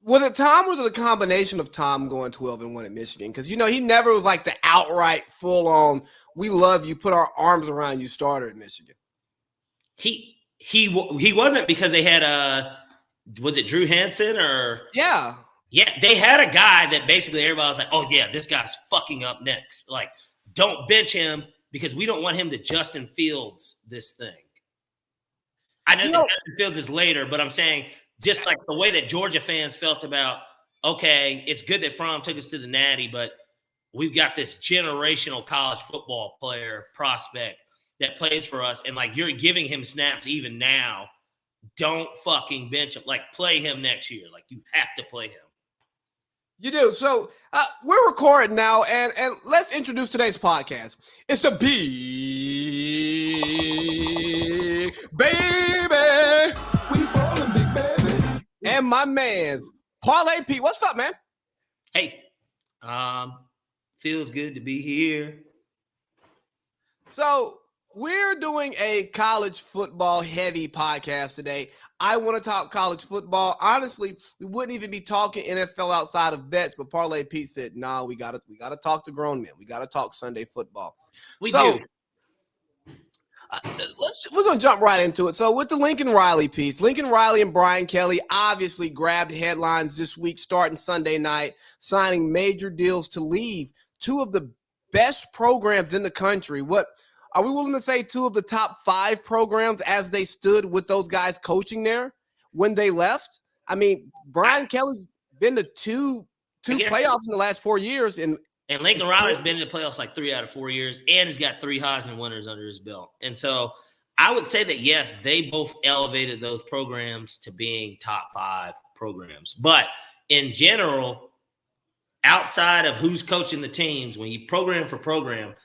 Was it Tom or was it a combination of Tom going 12-1 at Michigan? Because, he never was like the outright full-on, we love you, put our arms around you starter at Michigan. He wasn't, because they had was it Drew Hansen or? Yeah. Yeah, they had a guy that basically everybody was like, oh, yeah, this guy's fucking up next. Like, don't bench him because we don't want him to Justin Fields this thing. I know that Justin Fields is later, but I'm saying just like the way that Georgia fans felt about, okay, it's good that Fromm took us to the Natty, but we've got this generational college football player prospect that plays for us, and like you're giving him snaps even now. Don't fucking bench him. Like, play him next year. Like, you have to play him. You do. So we're recording now, and let's introduce today's podcast. It's the Big Baby. We ballin' Big Baby. And my man's Parlay Pete. What's up, man? Hey, feels good to be here. So we're doing a college football heavy podcast today. I want to talk college football. Honestly, we wouldn't even be talking NFL outside of bets, but Parlay Pete said, "Nah, we gotta talk to grown men. We gotta talk Sunday football." We do. We're gonna jump right into it. So with the Lincoln Riley piece, Lincoln Riley and Brian Kelly obviously grabbed headlines this week, starting Sunday night, signing major deals to leave two of the best programs in the country. What are we willing to say? Two of the top 5 programs as they stood with those guys coaching there when they left. I mean, Brian Kelly's been to two playoffs in the last 4 years, and Lincoln Riley's been in the playoffs like 3 out of 4 years, and he's got 3 Heisman winners under his belt. And so I would say that, yes, they both elevated those programs to being top 5 programs. But in general, outside of who's coaching the teams, when you program for program,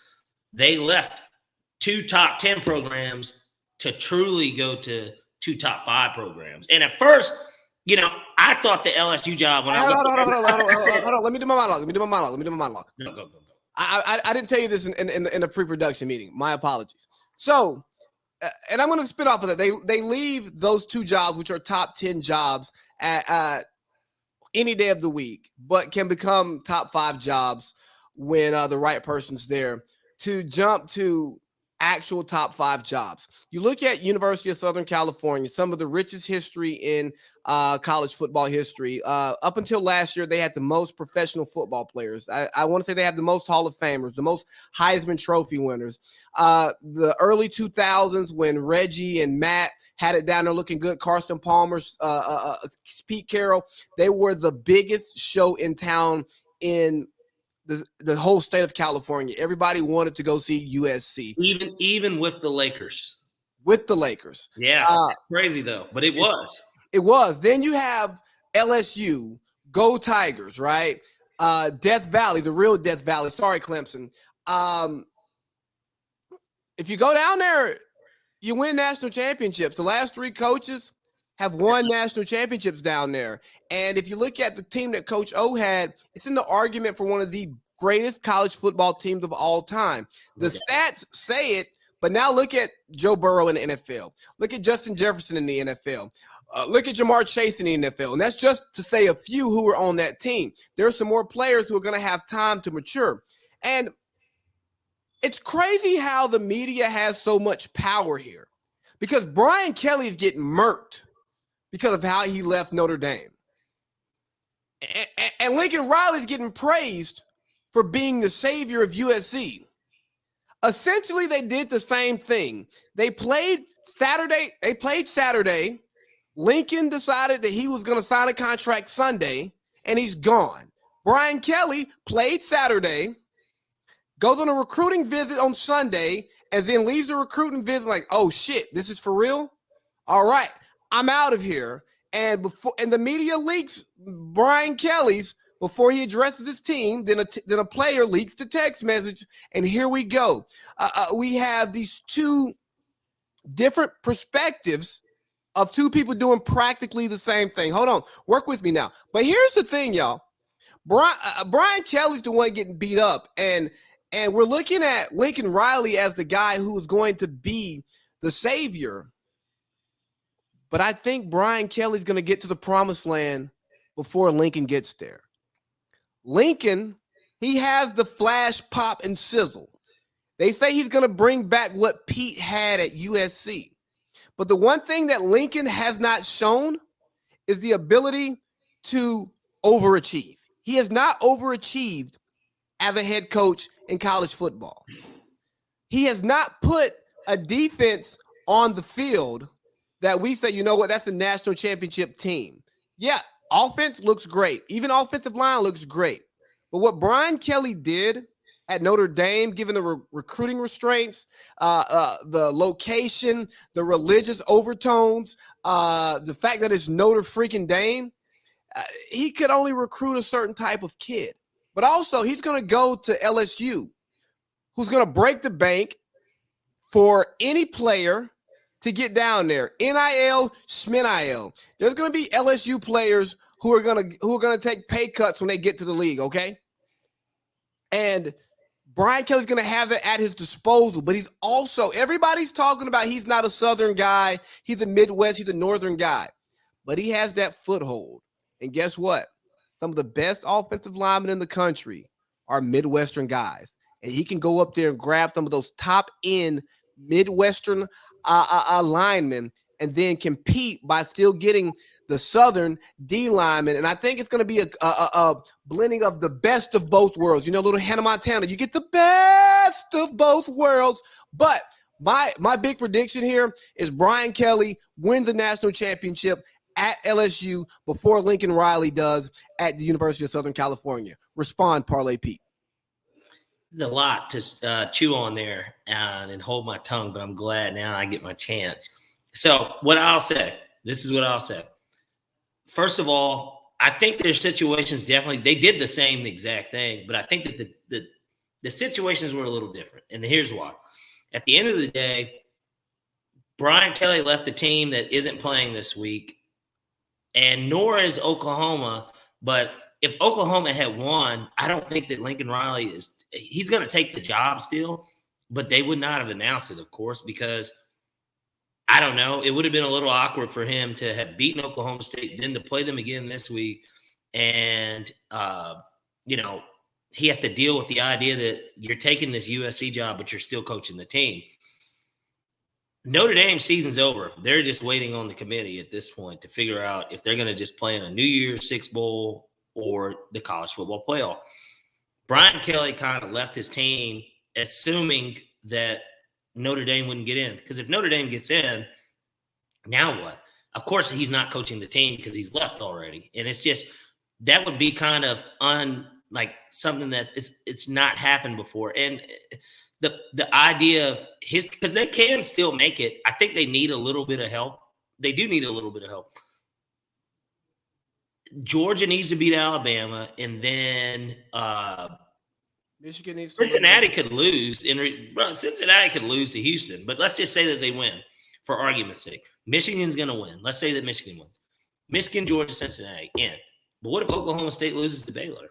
they left 2 top 10 programs to truly go to 2 top 5 programs. And at first, I thought the LSU job when hold on. Let me do my monologue. No, go. I didn't tell you this in a pre-production meeting. My apologies. So, and I'm going to spin off of that. They leave those 2 jobs, which are top 10 jobs, at any day of the week, but can become top 5 jobs when the right person's there to jump to actual top 5 jobs. You look at University of Southern California, some of the richest history in college football history. Up until last year, they had the most professional football players. I want to say they have the most Hall of Famers, the most Heisman Trophy winners. The early 2000s when Reggie and Matt had it down there looking good, Carson Palmer, Pete Carroll, they were the biggest show in town in the whole state of California. Everybody wanted to go see USC. Even with the Lakers. With the Lakers. Yeah, crazy though, but it was. It was. Then you have LSU, Go Tigers, right? Death Valley, the real Death Valley. Sorry, Clemson. If you go down there, you win national championships. The last 3 coaches have won national championships down there. And if you look at the team that Coach O had, it's in the argument for one of the greatest college football teams of all time. The stats say it, but now look at Joe Burrow in the NFL. Look at Justin Jefferson in the NFL. Look at Jamar Chase in the NFL. And that's just to say a few who were on that team. There are some more players who are going to have time to mature. And it's crazy how the media has so much power here, because Brian Kelly is getting murked because of how he left Notre Dame. And Lincoln Riley's getting praised for being the savior of USC. Essentially, they did the same thing. They played Saturday. Lincoln decided that he was going to sign a contract Sunday, and he's gone. Brian Kelly played Saturday, goes on a recruiting visit on Sunday, and then leaves the recruiting visit like, oh, shit, this is for real? All right. I'm out of here. And the media leaks Brian Kelly's before he addresses his team. Then a player leaks the text message, and here we go. We have these 2 different perspectives of 2 people doing practically the same thing. Hold on, work with me now. But here's the thing, y'all. Brian Kelly's the one getting beat up, and we're looking at Lincoln Riley as the guy who is going to be the savior. But I think Brian Kelly's going to get to the promised land before Lincoln gets there. Lincoln, he has the flash, pop, and sizzle. They say he's going to bring back what Pete had at USC. But the one thing that Lincoln has not shown is the ability to overachieve. He has not overachieved as a head coach in college football. He has not put a defense on the field that we say, you know what, that's the national championship team. Yeah, offense looks great. Even offensive line looks great. But what Brian Kelly did at Notre Dame, given the recruiting restraints, the location, the religious overtones, the fact that it's Notre freaking Dame, he could only recruit a certain type of kid. But also, he's going to go to LSU, who's going to break the bank for any player to get down there. NIL, SMNIL. There's going to be LSU players who are going to take pay cuts when they get to the league, okay? And Brian Kelly's going to have it at his disposal, but he's also, everybody's talking about he's not a Southern guy. He's a Midwest, he's a Northern guy. But he has that foothold. And guess what? Some of the best offensive linemen in the country are Midwestern guys. And he can go up there and grab some of those top-end Midwestern linemen and then compete by still getting the Southern D linemen. And I think it's going to be a blending of the best of both worlds. You know, little Hannah Montana, you get the best of both worlds. But my big prediction here is Brian Kelly wins the national championship at LSU before Lincoln Riley does at the University of Southern California. Respond, Parlay Pete. There's a lot to chew on there and hold my tongue, but I'm glad now I get my chance. So what I'll say, this is what I'll say. First of all, I think their situations definitely, they did the same exact thing, but I think that the situations were a little different. And here's why. At the end of the day, Brian Kelly left the team that isn't playing this week, and nor is Oklahoma. But if Oklahoma had won, I don't think that Lincoln Riley he's going to take the job still, but they would not have announced it, of course, because I don't know. It would have been a little awkward for him to have beaten Oklahoma State, then to play them again this week. And, he have to deal with the idea that you're taking this USC job, but you're still coaching the team. Notre Dame season's over. They're just waiting on the committee at this point to figure out if they're going to just play in a New Year's Six Bowl or the college football playoff. Brian Kelly kind of left his team assuming that Notre Dame wouldn't get in. Because if Notre Dame gets in, now what? Of course, he's not coaching the team because he's left already. And it's just, that would be kind of something that it's not happened before. And the idea of because they can still make it. I think they need a little bit of help. They do need a little bit of help. Georgia needs to beat Alabama, and then Michigan needs to Cincinnati could lose. Cincinnati could lose to Houston, but let's just say that they win for argument's sake. Michigan's going to win. Let's say that Michigan wins. Michigan, Georgia, Cincinnati, in. But what if Oklahoma State loses to Baylor?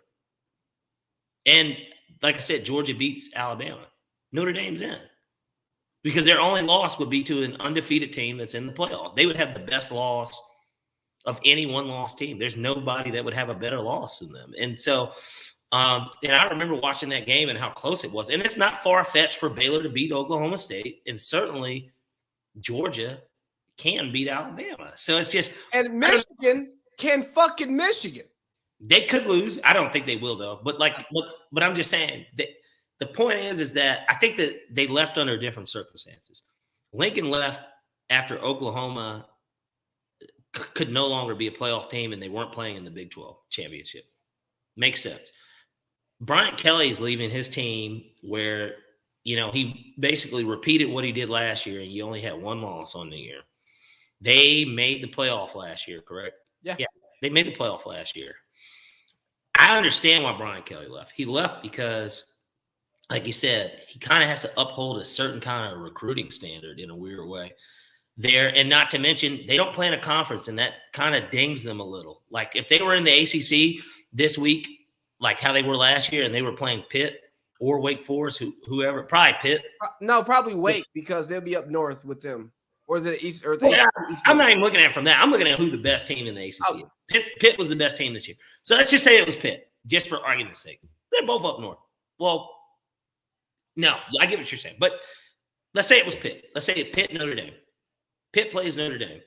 And like I said, Georgia beats Alabama. Notre Dame's in. Because their only loss would be to an undefeated team that's in the playoff. They would have the best loss of any one-loss team. There's nobody that would have a better loss than them. And so, and I remember watching that game and how close it was. And it's not far-fetched for Baylor to beat Oklahoma State. And certainly Georgia can beat Alabama. So it's just – and Michigan can fucking Michigan. They could lose. I don't think they will, though. But but I'm just saying that the point is that I think that they left under different circumstances. Lincoln left after Oklahoma could no longer be a playoff team and they weren't playing in the Big 12 championship. Makes sense. Brian Kelly's leaving his team where, he basically repeated what he did last year and you only had one loss on the year. They made the playoff last year, correct? Yeah. They made the playoff last year. I understand why Brian Kelly left. He left because, like you said, he kind of has to uphold a certain kind of recruiting standard in a weird way there. And not to mention, they don't play in a conference, and that kind of dings them a little. Like if they were in the ACC this week, like how they were last year, and they were playing Pitt or Wake Forest, whoever, probably Pitt. No, probably Wake, because they'll be up north with them. Or the East. Or I'm not even looking at it from that. I'm looking at who the best team in the ACC is. Pitt was the best team this year. So let's just say it was Pitt, just for argument's sake. They're both up north. Well, no, I get what you're saying. But let's say it was Pitt. Let's say Pitt, Notre Dame. Pitt plays Notre Dame,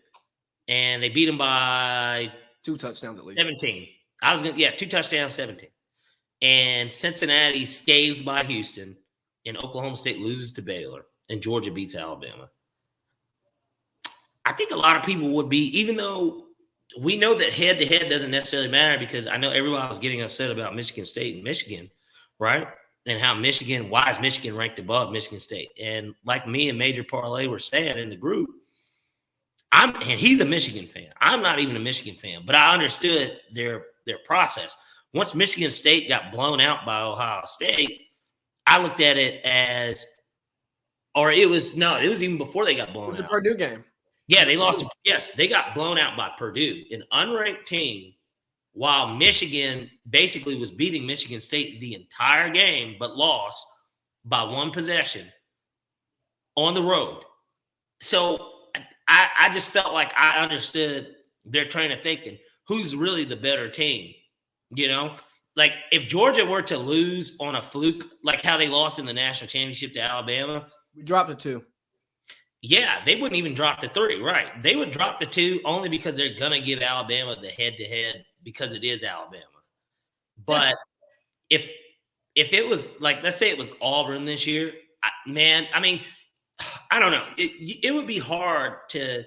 and they beat them by 2 touchdowns at least. 17. 2 touchdowns, 17. And Cincinnati scaves by Houston, and Oklahoma State loses to Baylor, and Georgia beats Alabama. I think a lot of people would be, even though we know that head-to-head doesn't necessarily matter, because I know everyone was getting upset about Michigan State and Michigan, right? And how why is Michigan ranked above Michigan State? And like me and Major Parlay were saying in the group, and he's a Michigan fan. I'm not even a Michigan fan, but I understood their process. Once Michigan State got blown out by Ohio State, I looked at it as, it was even before they got blown out. It was the Purdue game. Yeah, they lost. Yes, they got blown out by Purdue, an unranked team, while Michigan basically was beating Michigan State the entire game, but lost by 1 possession on the road. So I just felt like I understood their train of thinking. Who's really the better team? You know, like if Georgia were to lose on a fluke, like how they lost in the national championship to Alabama, we dropped the 2. Yeah, they wouldn't even drop the 3, right? They would drop the 2 only because they're going to give Alabama the head-to-head because it is Alabama. But if it was like, let's say it was Auburn this year, I don't know. It would be hard to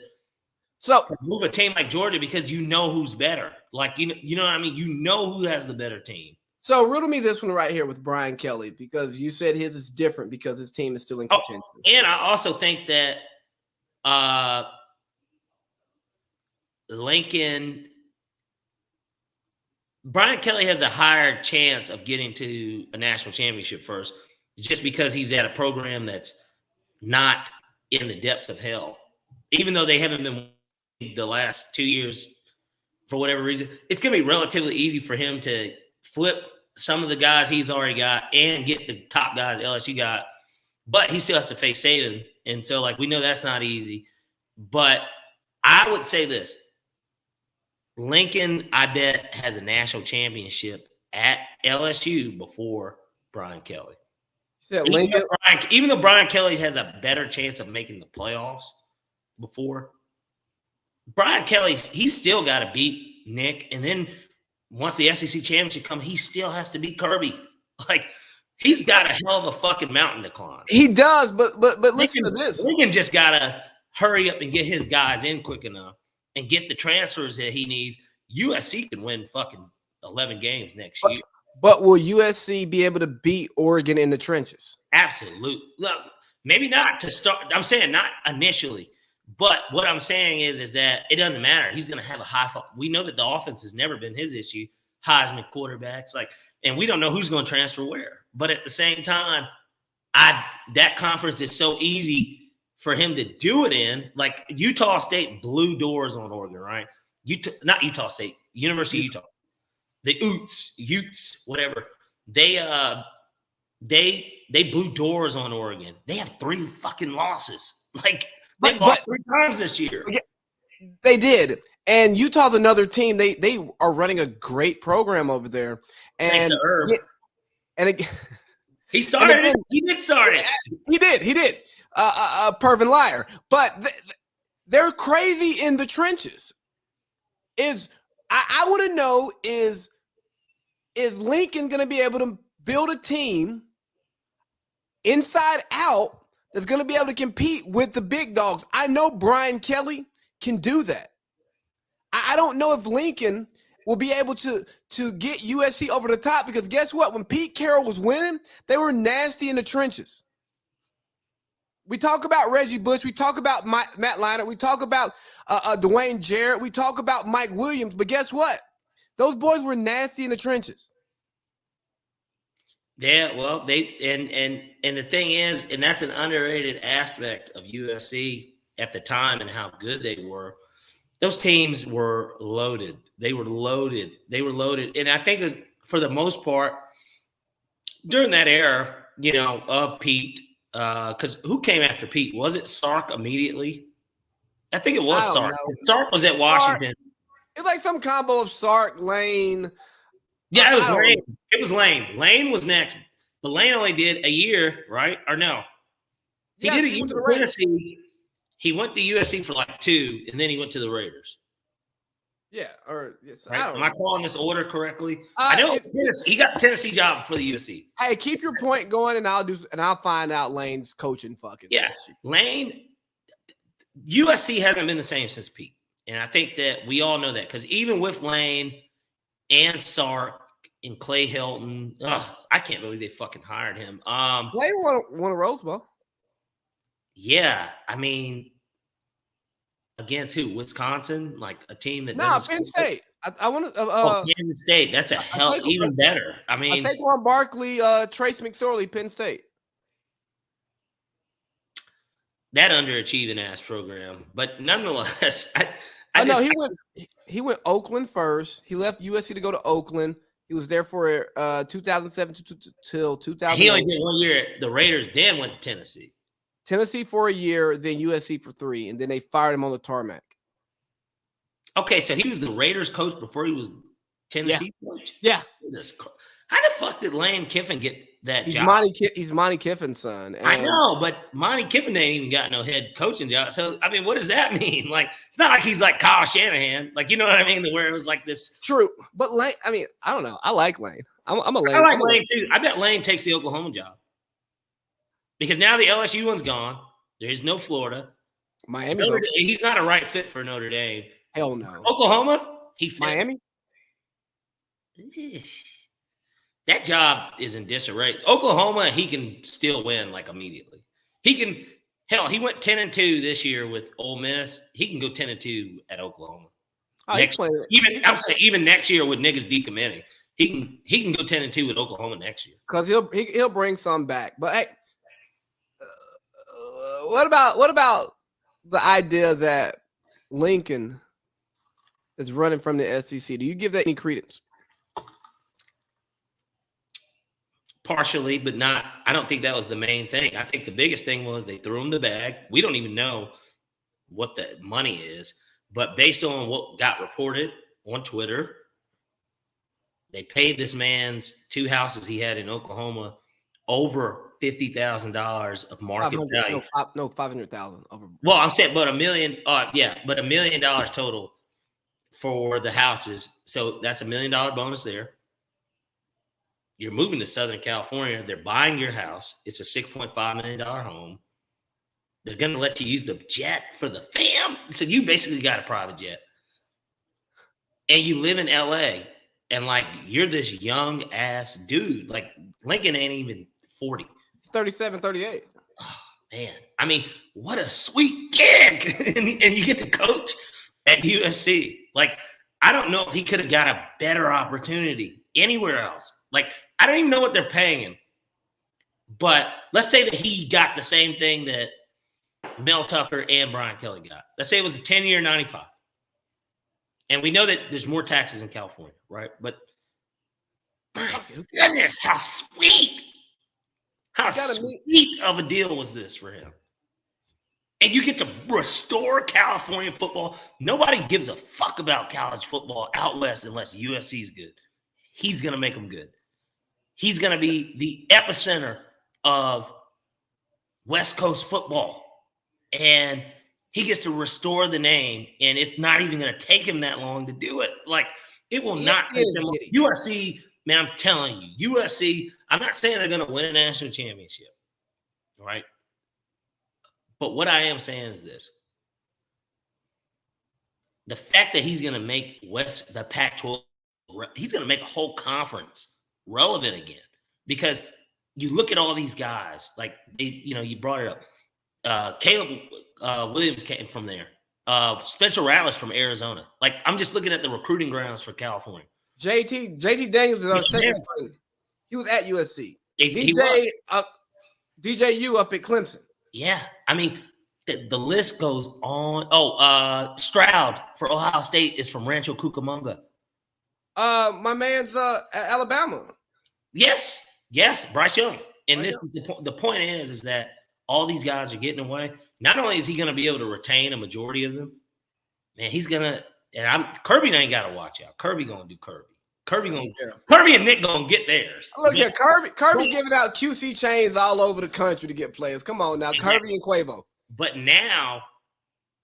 move a team like Georgia because you know who's better. Like, you know what I mean? You know who has the better team. So riddle me this one right here with Brian Kelly, because you said his is different because his team is still in contention. And I also think that Brian Kelly has a higher chance of getting to a national championship first, just because he's at a program that's not in the depths of hell. Even though they haven't been the last 2 years for whatever reason, it's going to be relatively easy for him to flip some of the guys he's already got and get the top guys LSU got, but he still has to face Saban. And so, like, we know that's not easy. But I would say this. Lincoln, I bet, has a national championship at LSU before Brian Kelly. Even though Brian Kelly has a better chance of making the playoffs before, Brian Kelly, he's still got to beat Nick. And then once the SEC championship comes, he still has to beat Kirby. Like, he's got a hell of a fucking mountain to climb. He does, but listen to this. Lincoln just got to hurry up and get his guys in quick enough and get the transfers that he needs. USC can win fucking 11 games next year. But will USC be able to beat Oregon in the trenches? Absolutely. Look, maybe not to start. I'm saying not initially. But what I'm saying is that it doesn't matter. He's going to have a high – we know that the offense has never been his issue. Heisman quarterbacks. And we don't know who's going to transfer where. But at the same time, that conference is so easy for him to do it in. Like, Utah State blew doors on Oregon, right? Not Utah State, University of Utah. The Utes, whatever. They blew doors on Oregon. They have 3 fucking losses. Like, they lost 3 times this year. They did. And Utah's another team. They are running a great program over there. And thanks to Herb. He started it. He did start it. He did. Pervin liar. But they're crazy in the trenches. I want to know is Lincoln going to be able to build a team inside out that's going to be able to compete with the big dogs? I know Brian Kelly can do that. I don't know if Lincoln will be able to get USC over the top, because guess what? When Pete Carroll was winning, they were nasty in the trenches. We talk about Reggie Bush. We talk about Matt Leinart. We talk about Dwayne Jarrett. We talk about Mike Williams. But guess what? Those boys were nasty in the trenches. Yeah, well, and the thing is, and that's an underrated aspect of USC at the time and how good they were. Those teams were loaded. They were loaded. And I think that for the most part, during that era, of Pete, because who came after Pete? Was it Sark immediately? I think it was Sark. Sark was at Washington. It's like some combo of Sark, Lane. Yeah, it was Lane. It was Lane. Lane was next, but Lane only did a year, right? Or no? He did a year to Tennessee. He went to USC for like 2, and then he went to the Raiders. Yeah, or yes, right? Am I calling this order correctly? I know he got the Tennessee job for the USC. Hey, keep your point going, and I'll find out Lane's coaching fucking. Yeah, Lane. USC hasn't been the same since Pete, and I think that we all know that because even with Lane and Sark and Clay Helton, I can't believe they fucking hired him. Clay won a Rose Bowl. Yeah, I mean, against who? Wisconsin, like a team that. Penn State. I want to. Penn State. That's a hell even better. I mean, Saquon Barkley, Trace McSorley, Penn State. That underachieving ass program, but nonetheless, I know he went Oakland first. He left USC to go to Oakland. He was there for 2007 till 2008. He only did 1 year at the Raiders, then went to Tennessee. Tennessee for a year, then USC for 3, and then they fired him on the tarmac. Okay, so he was the Raiders coach before he was Tennessee coach? Yeah. How the fuck did Lane Kiffin get that job? He's Monty Kiffin's son. I know, but Monty Kiffin ain't even got no head coaching job. So, I mean, what does that mean? Like, it's not like he's like Kyle Shanahan. Like, you know what I mean? Where it was like this. True. But Lane, I mean, I don't know. I like Lane. I'm a Lane. I like Lane too. I bet Lane takes the Oklahoma job. Because now the LSU one's gone. There's no Florida. Miami. He's not a right fit for Notre Dame. Hell no. Oklahoma? He fit. Miami? That job is in disarray. Oklahoma, he can still win like immediately. He can, hell, he went 10-2 this year with Ole Miss. He can go 10-2 at Oklahoma. Oh, Even next year with niggas decommitting, he can go 10-2 with Oklahoma next year. Because he'll bring some back. But hey, what about the idea that Lincoln is running from the SEC? Do you give that any credence? Partially, but not. I don't think that was the main thing. I think the biggest thing was they threw him the bag. We don't even know what the money is, but based on what got reported on Twitter, they paid this man's 2 houses he had in Oklahoma over $50,000 of market value. No, 500,000 over. Well, I'm saying, but $1 million. But $1 million total for the houses. So that's $1 million bonus there. You're moving to Southern California. They're buying your house. It's a $6.5 million home. They're going to let you use the jet for the fam. So you basically got a private jet. And you live in LA. And like, you're this young ass dude. Like, Lincoln ain't even 40. He's 37, 38. Oh, man. I mean, what a sweet gig. and you get to coach at USC. Like, I don't know if he could have got a better opportunity anywhere else. Like, I don't even know what they're paying him. But let's say that he got the same thing that Mel Tucker and Brian Kelly got. Let's say it was a 10-year, 95. And we know that there's more taxes in California, right? But my goodness, how sweet. How sweet of a deal was this for him? And you get to restore California football. Nobody gives a fuck about college football out west unless USC's good. He's going to make them good. He's going to be the epicenter of West Coast football. And he gets to restore the name, and it's not even going to take him that long to do it. Like, it will not take him long. USC, man, I'm telling you, USC, I'm not saying they're going to win a national championship, all right? But what I am saying is this. The fact that he's going to make the Pac-12, he's going to make a whole conference relevant again. Because you look at all these guys, like, you brought it up. Caleb Williams came from there. Spencer Rattler's from Arizona. Like, I'm just looking at the recruiting grounds for California. JT Daniels is our second string. He was at USC. DJU up at Clemson. Yeah. I mean, the list goes on. Stroud for Ohio State is from Rancho Cucamonga. My man's at Alabama. Yes. Bryce Young. And this is the point is that all these guys are getting away. Not only is he going to be able to retain a majority of them, man, he's going And Kirby ain't got to watch out. Kirby gonna do Kirby. Kirby and Nick gonna get theirs. Look at Kirby giving out QC chains all over the country to get players. Come on now, Kirby and Quavo. But now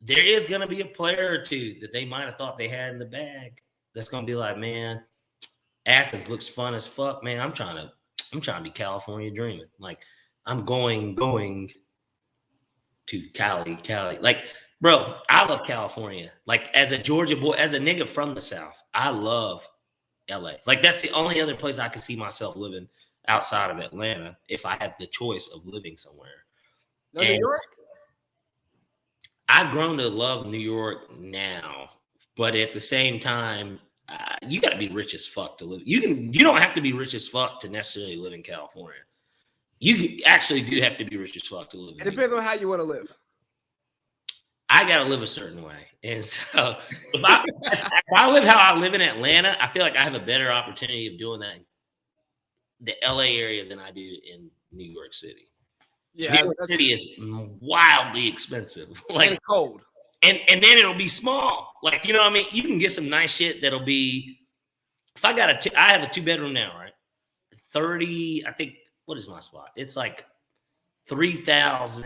there is gonna be a player or two that they might have thought they had in the bag that's gonna be like, man, Athens looks fun as fuck, man. I'm trying to be California dreaming. Like I'm going to Cali. Like, bro, I love California. Like as a Georgia boy, as a nigga from the South, I love LA. Like that's the only other place I could see myself living outside of Atlanta if I had the choice of living somewhere. No, New York? I've grown to love New York now, but at the same time, you got to be rich as fuck to live. You don't have to be rich as fuck to necessarily live in California. You actually do have to be rich as fuck to live. It depends on how you want to live. I got to live a certain way. And so if I live how I live in Atlanta, I feel like I have a better opportunity of doing that in the LA area than I do in New York City. Yeah, New York City is wildly expensive. Like and cold. And then it'll be small. Like, you know what I mean? You can get some nice shit that'll be, if I got I have a 2-bedroom now, right? 30, I think, what is my spot? It's like 3,000.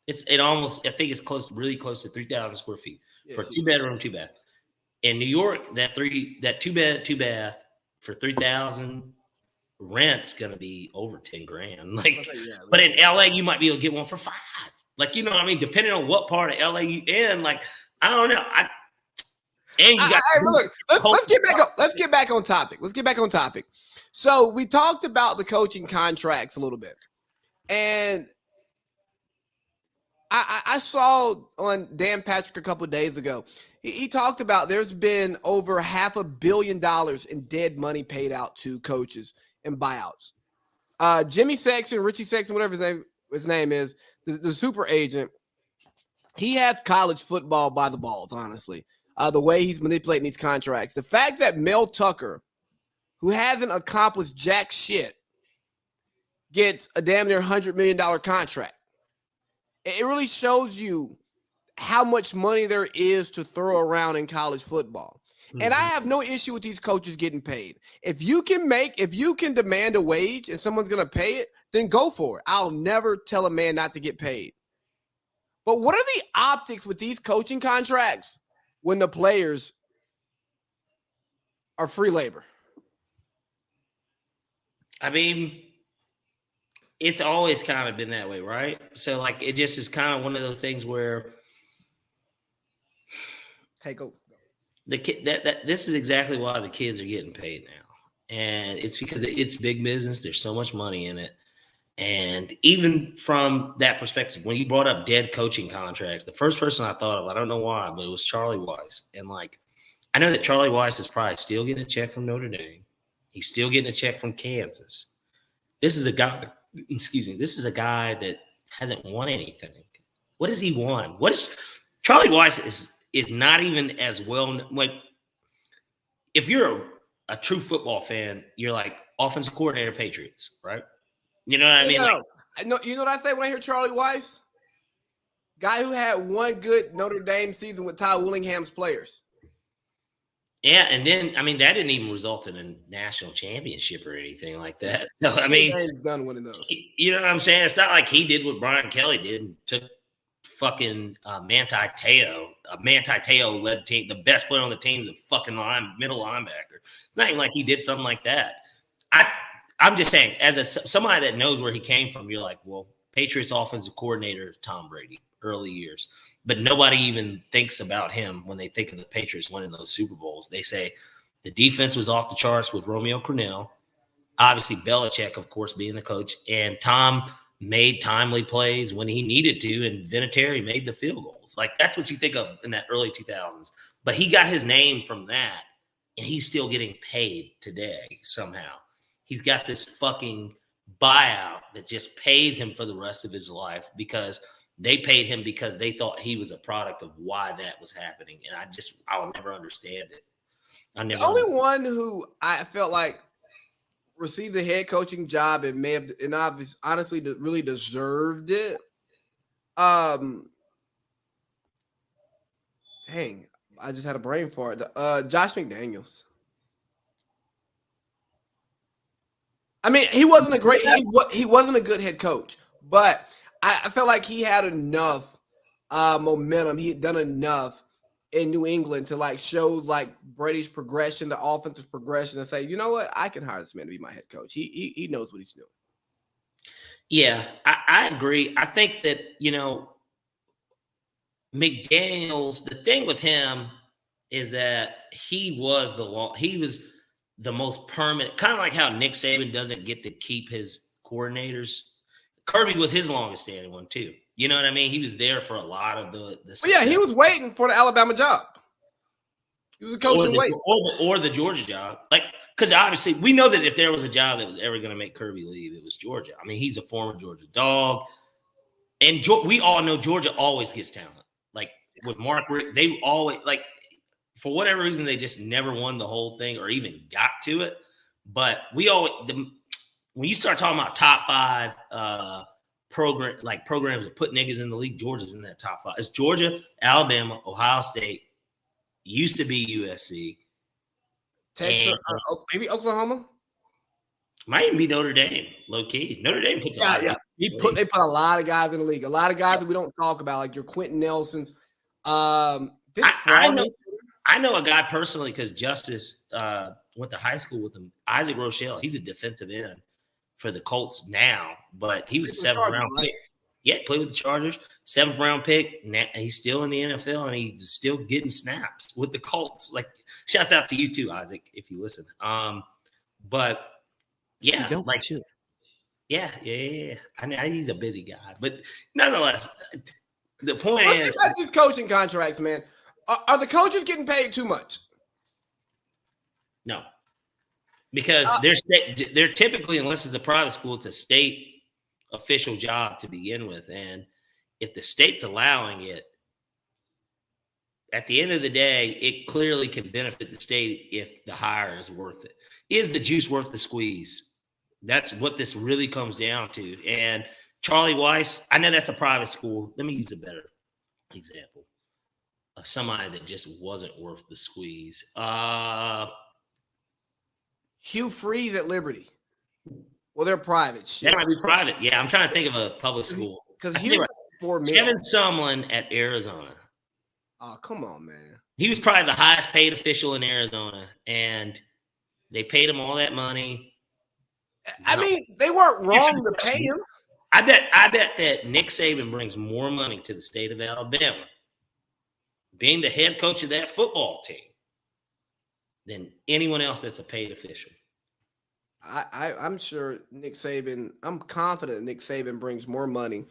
I think it's really close to 3,000 square feet for 2-bedroom, 2-bath. In New York, that 2-bed, 2-bath for 3,000 rent's gonna be over 10 grand. Like, but in LA, you might be able to get one for 5. Like, you know what I mean? Depending on what part of LA you in, like, I don't know. Let's get back on topic. So we talked about the coaching contracts a little bit. And I saw on Dan Patrick a couple of days ago, he talked about there's been over $500 million in dead money paid out to coaches and buyouts. Jimmy Sexton, Richie Sexton, whatever his name is, the super agent, he has college football by the balls, honestly. The way he's manipulating these contracts. The fact that Mel Tucker, who hasn't accomplished jack shit, gets a damn near $100 million contract. It really shows you how much money there is to throw around in college football. Mm-hmm. And I have no issue with these coaches getting paid. If you can demand a wage and someone's going to pay it, then go for it. I'll never tell a man not to get paid. But what are the optics with these coaching contracts when the players are free labor? I mean, it's always kind of been that way, right? So, like, it just is kind of one of those things where, hey, go. The kid that this is exactly why the kids are getting paid now, and it's because it's big business. There's so much money in it, and even from that perspective, when you brought up dead coaching contracts, the first person I thought of, I don't know why, but it was Charlie Weiss. And like, I know that Charlie Weiss is probably still getting a check from Notre Dame. He's still getting a check from Kansas. This is a guy. This is a guy that hasn't won anything. What has he won? Charlie Weiss is not even as well. Like, if you're a true football fan, you're like offensive coordinator Patriots, right? You know what I mean? You know what I say when I hear Charlie Weiss? Guy who had one good Notre Dame season with Ty Willingham's players. Yeah, and then I mean that didn't even result in a national championship or anything like that. So I mean, Dame's done winning those. You know what I'm saying? It's not like he did what Brian Kelly did and took fucking Manti Te'o. Manti Te'o led team, the best player on the team is a fucking middle linebacker. It's not even like he did something like that. I'm just saying, as somebody that knows where he came from, you're like, well, Patriots offensive coordinator Tom Brady, early years. But nobody even thinks about him when they think of the Patriots winning those Super Bowls. They say the defense was off the charts with Romeo Crennel. Obviously, Belichick, of course, being the coach. And Tom made timely plays when he needed to, and Vinatieri made the field goals. Like, that's what you think of in that early 2000s. But he got his name from that, and he's still getting paid today somehow. He's got this fucking buyout that just pays him for the rest of his life because – they paid him because they thought he was a product of why that was happening. And I will never understand it. The only one who I felt like received the head coaching job and may have, and honestly really deserved it. Dang, I just had a brain fart. Josh McDaniels. I mean, he wasn't he wasn't a good head coach, but I felt like he had enough momentum. He had done enough in New England to like show like Brady's progression, the offensive progression, and say, you know what, I can hire this man to be my head coach. He knows what he's doing. Yeah, I agree. I think that, McDaniels, the thing with him is that he was the most permanent, kind of like how Nick Saban doesn't get to keep his coordinators. Kirby was his longest standing one too. You know what I mean? He was there for a lot of the Well, yeah, he was waiting for the Alabama job. He was a coach and wait. Or the Georgia job. Like, because obviously we know that if there was a job that was ever going to make Kirby leave, it was Georgia. I mean, he's a former Georgia dog. And we all know Georgia always gets talent. Like with Mark Richt, they always, like, for whatever reason, they just never won the whole thing or even got to it. But when you start talking about top five programs that put niggas in the league, Georgia's in that top five. It's Georgia, Alabama, Ohio State, used to be USC, Texas, maybe Oklahoma. Might even be Notre Dame, low key. Notre Dame puts they put a lot of guys in the league. A lot of guys that we don't talk about, like your Quentin Nelsons. I know a guy personally because Justice went to high school with him. Isaac Rochelle. He's a defensive end for the Colts now, but he was a 7th round pick. Yeah, played with the Chargers, 7th round pick. Now he's still in the NFL and he's still getting snaps with the Colts. Like, shouts out to you too, Isaac, if you listen. But yeah, like, yeah. I mean, he's a busy guy, but nonetheless, the point is, that's just coaching contracts, man. Are the coaches getting paid too much? No, because they're typically, unless it's a private school, it's a state official job to begin with, and if the state's allowing it, at the end of the day, it clearly can benefit the state if the hire is worth it. Is the juice worth the squeeze? That's what this really comes down to. And Charlie Weiss, I know that's a private school. Let me use a better example of somebody that just wasn't worth the squeeze. Hugh Freeze at Liberty. Well, they're private. Shit. That might be private. Yeah, I'm trying to think of a public school. Because he was $4 million. Kevin Sumlin at Arizona. Oh, come on, man. He was probably the highest paid official in Arizona, and they paid him all that money. I mean, they weren't wrong to pay him. I bet that Nick Saban brings more money to the state of Alabama being the head coach of that football team than anyone else that's a paid official. I'm sure Nick Saban, I'm confident Nick Saban brings more money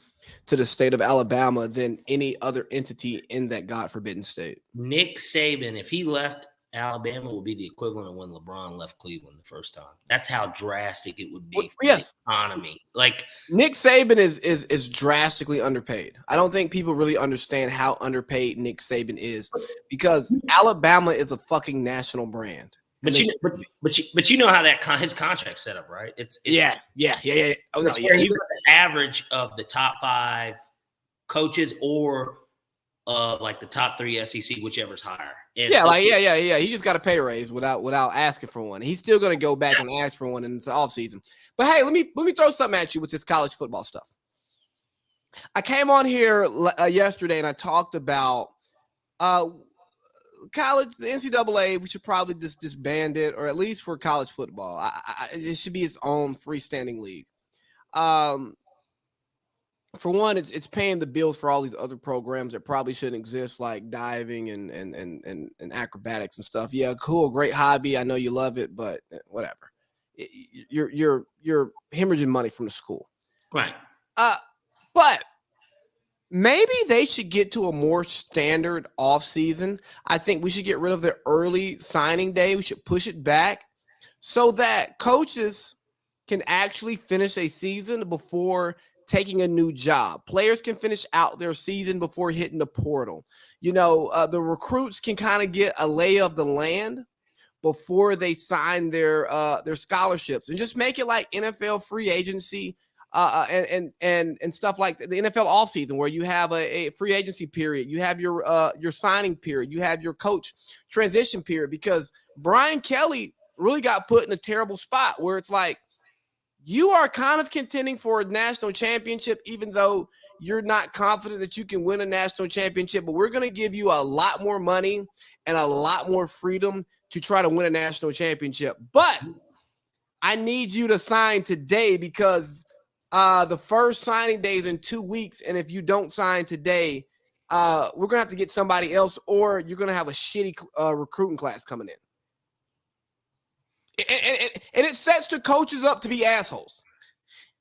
to the state of Alabama than any other entity in that God-forbidden state. Nick Saban, if he left Alabama, would be the equivalent of when LeBron left Cleveland the first time. That's how drastic it would be for the economy. Like, Nick Saban is drastically underpaid. I don't think people really understand how underpaid Nick Saban is because Alabama is a fucking national brand. But you know how his contract's set up, right? It's yeah. Oh, no, yeah. He's the average of the top 5 coaches or like the top 3 SEC, whichever's higher. And He just got a pay raise without asking for one. He's still going to go back and ask for one in the offseason. But hey, let me throw something at you with this college football stuff. I came on here yesterday and I talked about college, the NCAA. We should probably just disband it, or at least for college football, it should be its own freestanding league. For one, it's paying the bills for all these other programs that probably shouldn't exist, like diving and acrobatics and stuff. Yeah, cool, great hobby. I know you love it, but whatever. You're hemorrhaging money from the school, right? But maybe they should get to a more standard off season. I think we should get rid of the early signing day. We should push it back so that coaches can actually finish a season before taking a new job. Players can finish out their season before hitting the portal. The recruits can kind of get a lay of the land before they sign their scholarships, and just make it like NFL free agency. and stuff like the NFL offseason, where you have a free agency period, you have your signing period, you have your coach transition period, because Brian Kelly really got put in a terrible spot where it's like, you are kind of contending for a national championship, even though you're not confident that you can win a national championship, but we're going to give you a lot more money and a lot more freedom to try to win a national championship. But I need you to sign today, because the first signing day is in 2 weeks. And if you don't sign today, we're going to have to get somebody else, or you're going to have a shitty recruiting class coming in. And it sets the coaches up to be assholes.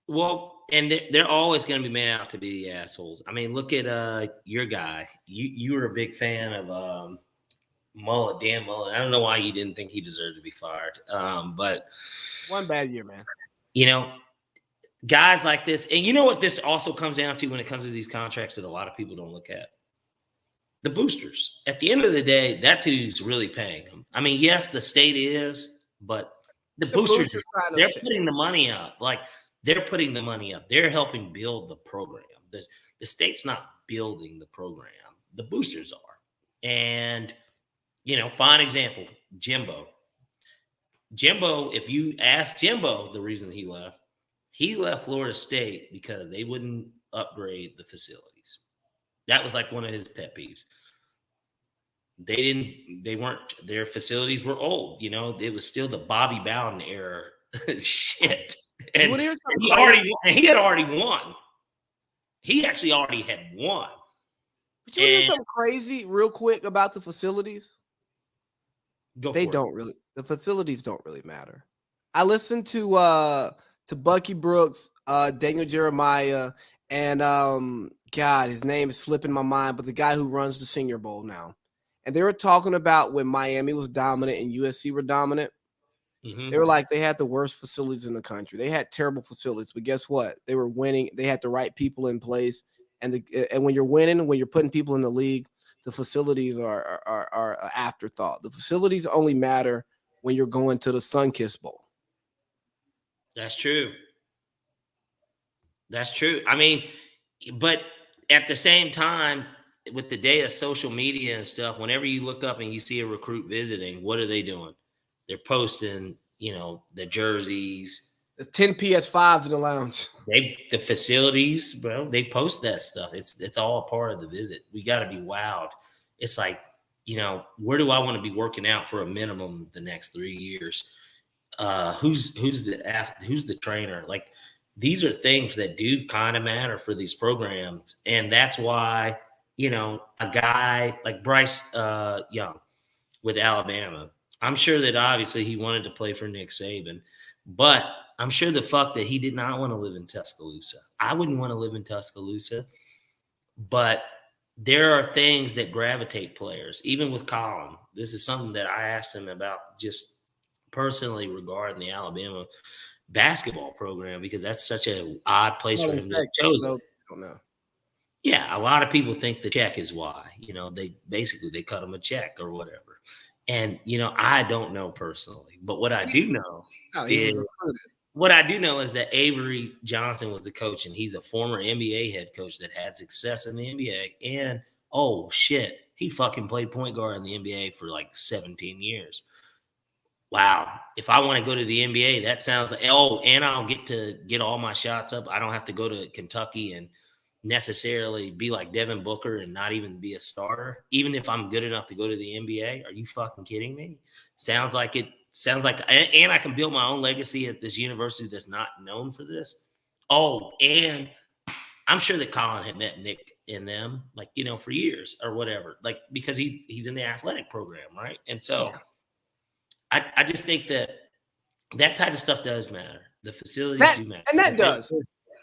Well, and they're always going to be made out to be the assholes. I mean, look at your guy. You were a big fan of Mullen, Dan Mullen. I don't know why you didn't think he deserved to be fired. But one bad year, man. You know, guys like this, and you know what this also comes down to when it comes to these contracts that a lot of people don't look at? The boosters. At the end of the day, that's who's really paying them. I mean, yes, the state is. But the boosters, they're putting the money up. Like, they're putting the money up. They're helping build the program. The state's not building the program. The boosters are. And, fine example, Jimbo. Jimbo, if you ask Jimbo the reason he left Florida State because they wouldn't upgrade the facilities. That was like one of his pet peeves. Their facilities were old, it was still the Bobby Bowden era shit. And he had already won. He actually already had won. But you want to hear something crazy real quick about the facilities? The facilities don't really matter. I listened to Bucky Brooks, Daniel Jeremiah, and God, his name is slipping my mind, but the guy who runs the Senior Bowl now. And they were talking about when Miami was dominant and USC were dominant. Mm-hmm. They were like, they had the worst facilities in the country. They had terrible facilities, but guess what? They were winning. They had the right people in place. And when you're winning, when you're putting people in the league, the facilities are an afterthought. The facilities only matter when you're going to the Sunkist Bowl. That's true. That's true. I mean, but at the same time, with the day of social media and stuff, whenever you look up and you see a recruit visiting, what are they doing? They're posting, the jerseys. The 10 PS5s in the lounge. The facilities, bro, they post that stuff. It's all a part of the visit. We got to be wowed. It's like, where do I want to be working out for a minimum the next 3 years? Who's the trainer? Like, these are things that do kind of matter for these programs. And that's why, a guy like Bryce Young with Alabama, I'm sure that obviously he wanted to play for Nick Saban, but I'm sure the fuck that he did not want to live in Tuscaloosa. I wouldn't want to live in Tuscaloosa, but there are things that gravitate players. Even with Colin, this is something that I asked him about just personally regarding the Alabama basketball program, because that's such an odd place for him to get chosen. Yeah, a lot of people think the check is why. They cut him a check or whatever. And, I don't know personally. But what I do know is that Avery Johnson was the coach, and he's a former NBA head coach that had success in the NBA. And, oh, shit, he fucking played point guard in the NBA for like 17 years. Wow. If I want to go to the NBA, that sounds like, and I'll get to get all my shots up. I don't have to go to Kentucky and necessarily be like Devin Booker and not even be a starter, even if I'm good enough to go to the NBA. Are you fucking kidding me? Sounds like, and I can build my own legacy at this university that's not known for this. Oh, and I'm sure that Colin had met Nick in them, like, for years or whatever, like, because he's in the athletic program, right? And so I just think that type of stuff does matter. The facilities do matter. And that does.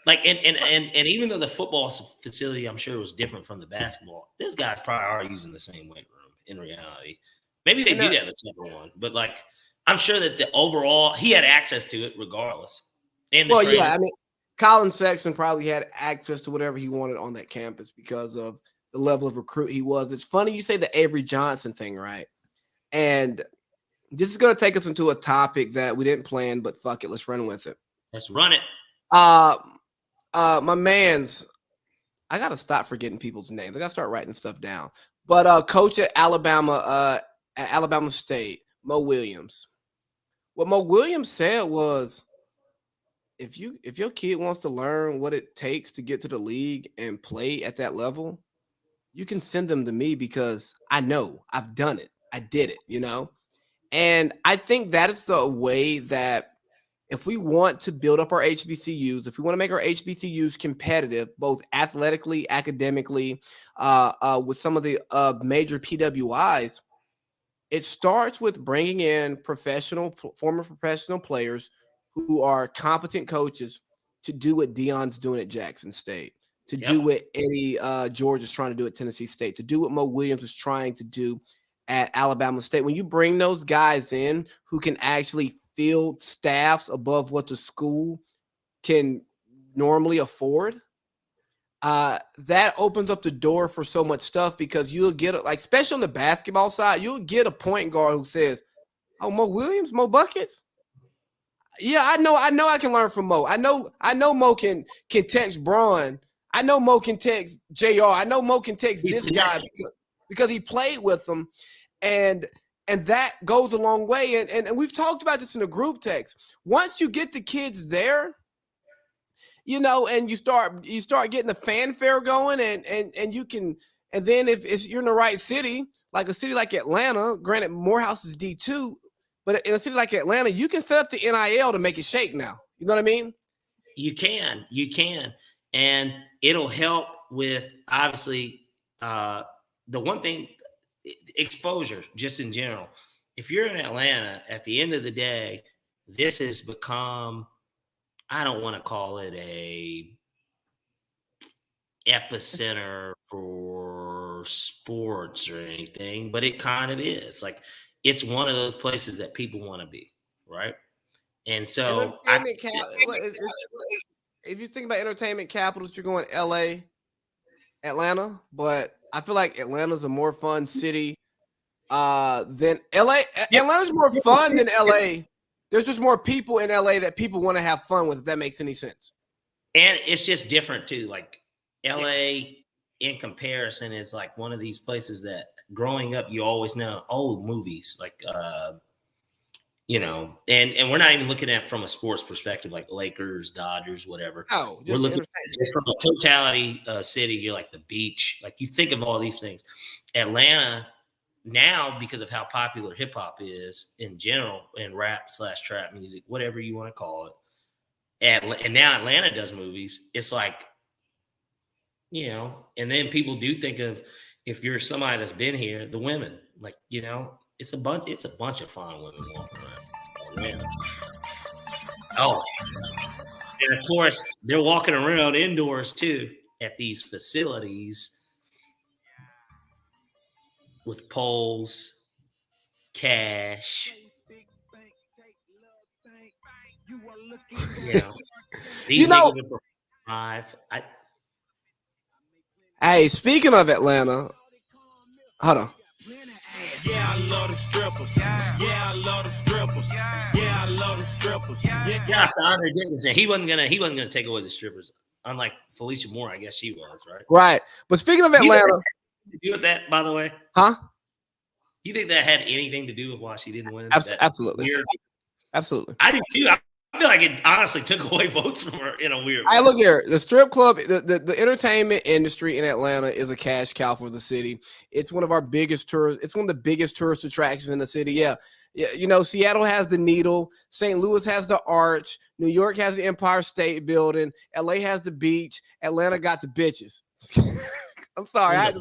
Like, and even though the football facility, I'm sure, was different from the basketball, those guys probably are using the same weight room in reality. Maybe they do have a separate one, but like, I'm sure that the overall, he had access to it regardless. And I mean, Colin Sexton probably had access to whatever he wanted on that campus because of the level of recruit he was. It's funny you say the Avery Johnson thing, right? And this is going to take us into a topic that we didn't plan, but fuck it, let's run with it. Let's run it. My man's. I gotta stop forgetting people's names. I gotta start writing stuff down. But coach at Alabama State, Mo Williams. What Mo Williams said was, if your kid wants to learn what it takes to get to the league and play at that level, you can send them to me because I know I've done it. I did it, And I think that is the way that if we want to build up our HBCUs, if we want to make our HBCUs competitive, both athletically, academically, with some of the major PWIs, it starts with bringing in former professional players who are competent coaches to do what Deion's doing at Jackson State, to do what Eddie George is trying to do at Tennessee State, to do what Mo Williams is trying to do at Alabama State. When you bring those guys in who can actually field staffs above what the school can normally afford, that opens up the door for so much stuff, because you'll get, like, especially on the basketball side, you'll get a point guard who says, "Oh, Mo Williams, Mo buckets. Yeah, I know I can learn from Mo. I know Mo can text Braun. I know Mo can text JR. I know Mo can text this guy because he played with them." And that goes a long way. And we've talked about this in the group text. Once you get the kids there, and you start getting the fanfare going, and you can, and then if you're in the right city, like a city like Atlanta, granted Morehouse is D2, but in a city like Atlanta, you can set up the NIL to make it shake now. You know what I mean? You can. And it'll help with, obviously, the one thing, exposure, just in general. If you're in Atlanta, at the end of the day, this has become, I don't want to call it a epicenter for sports or anything, but it kind of is. Like, it's one of those places that people want to be, right? And so if you think about entertainment capitals, you're going LA, Atlanta, but I feel like Atlanta's a more fun city than LA. Atlanta's more fun than LA. There's just more people in LA that people want to have fun with, if that makes any sense. And it's just different too. Like, LA in comparison is like one of these places that growing up, you always know, movies, like, and we're not even looking at it from a sports perspective, like Lakers, Dodgers, whatever. Oh, we're looking at it from a totality city. You're like the beach. Like, you think of all these things. Atlanta now, because of how popular hip hop is in general, and rap/trap music, whatever you want to call it. And now Atlanta does movies. It's like, and then people do think of, if you're somebody that's been here, the women, like, it's a bunch of fine women walking around. Oh, and of course they're walking around indoors too at these facilities with poles, cash. Hey, speaking of Atlanta, hold on. Yeah, I love the strippers. Yeah, I love the strippers. Yeah, I love the strippers. Yeah, so Andre Dickinson, he wasn't gonna take away the strippers. Unlike Felicia Moore, I guess she was, right? Right. But speaking of Atlanta, to do with that, by the way, huh? You think that had anything to do with why she didn't win? Absolutely. Absolutely. I do too. I feel like it honestly took away votes from her in a weird way. I look here. The strip club, the entertainment industry in Atlanta is a cash cow for the city. It's one of our biggest tourists. It's one of the biggest tourist attractions in the city. Yeah. Seattle has the Needle. St. Louis has the Arch. New York has the Empire State Building. LA has the beach. Atlanta got the bitches. I'm sorry.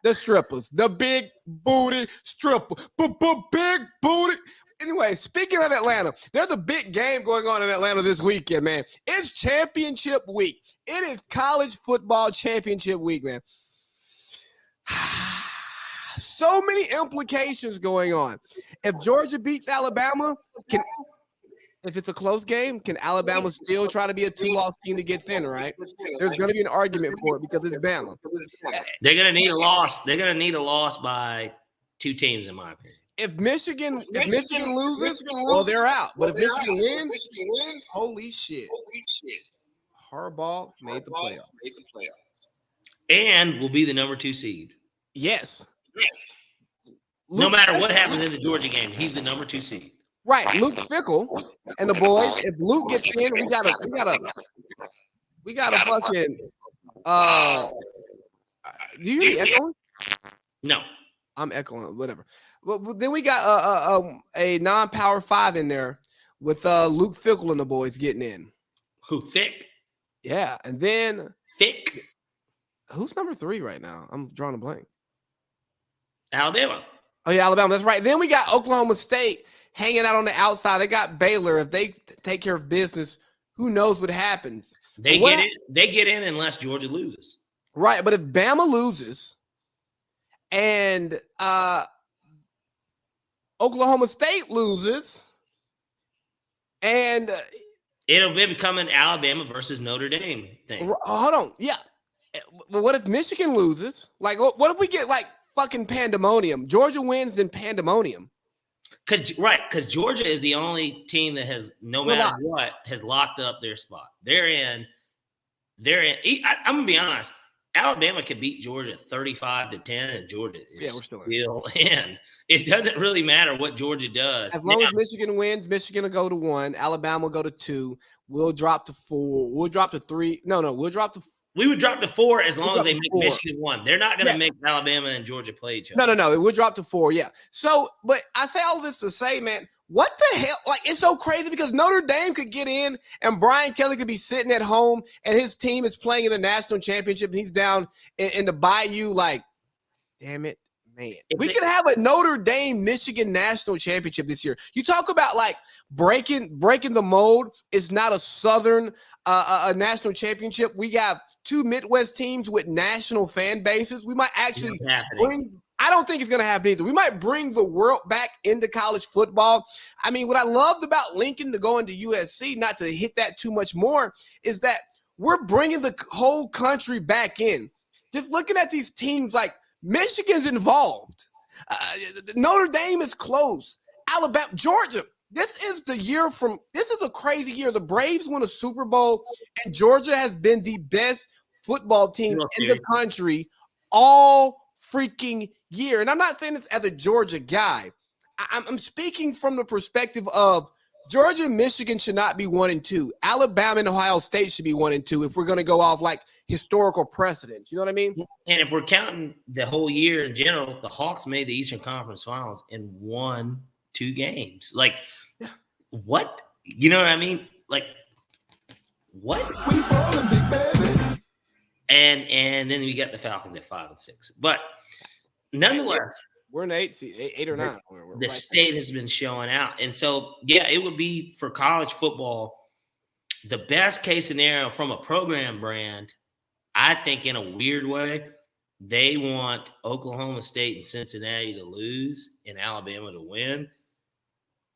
The strippers, the big booty stripper, big booty. Anyway, speaking of Atlanta, there's a big game going on in Atlanta this weekend, man. It's championship week. It is college football championship week, man. So many implications going on. If Georgia beats Alabama, if it's a close game, can Alabama still try to be a two-loss team to get thin, right? There's going to be an argument for it because it's Bama. They're going to need a loss. They're going to need a loss by two teams, in my opinion. If Michigan loses, well, they're out. But if Michigan wins, holy shit. Harbaugh made the playoffs. And will be the number 2 seed. Yes. No matter what happens in the Georgia game, he's the number 2 seed. Right. Luke Fickell and the boys. If Luke gets in, we got a fucking do you hear me echoing? No. I'm echoing, whatever. Well, then we got a non-power 5 in there with Luke Fickell and the boys getting in. Who, Thick? Yeah, and then Thick. Who's number 3 right now? I'm drawing a blank. Alabama. Oh yeah, Alabama. That's right. Then we got Oklahoma State hanging out on the outside. They got Baylor. If they take care of business, who knows what happens? They get in unless Georgia loses. Right, but if Bama loses and Oklahoma State loses, and it'll be becoming Alabama versus Notre Dame thing. Hold on, yeah. But what if Michigan loses? Like, what if we get like fucking pandemonium? Georgia wins, then pandemonium. Because Georgia is the only team that has, no matter what, has locked up their spot. They're in. I'm gonna be honest. Alabama could beat Georgia 35-10, and Georgia is still in. It doesn't really matter what Georgia does. As long as Michigan wins, Michigan will go to 1. Alabama will go to 2. We'll drop to 4. We'll drop to 3. No, we'll drop to. We would drop to 4 as long as they make Michigan 1. They're not going to make Alabama and Georgia play each other. No. We'll drop to 4. Yeah. So, but I say all this to say, man, what the hell? Like, it's so crazy because Notre Dame could get in and Brian Kelly could be sitting at home and his team is playing in the national championship and he's down in the bayou. Like, damn it, man. We could have a Notre Dame Michigan national championship this year. You talk about like breaking the mold. It's not a Southern a national championship. We got 2 Midwest teams with national fan bases. We might actually bring. I don't think it's going to happen either. We might bring the world back into college football. I mean, what I loved about Lincoln to go into USC, not to hit that too much more, is that we're bringing the whole country back in. Just looking at these teams, like Michigan's involved. Notre Dame is close. Alabama, Georgia. This is a crazy year. The Braves won a Super Bowl, and Georgia has been the best football team in the country all freaking year. And I'm not saying this as a Georgia guy. I'm speaking from the perspective of Georgia and Michigan should not be 1 and 2. Alabama and Ohio State should be 1 and 2 if we're going to go off like historical precedents. You know what I mean? And if we're counting the whole year in general, the Hawks made the Eastern Conference Finals and won 2 games. Like, what? You know what I mean? Like, what? We falling, big baby. And then we got the Falcons at 5 and 6. But nonetheless, we're in 8 or 9. The state has been showing out. And so, yeah, it would be for college football, the best case scenario from a program brand, I think in a weird way, they want Oklahoma State and Cincinnati to lose and Alabama to win.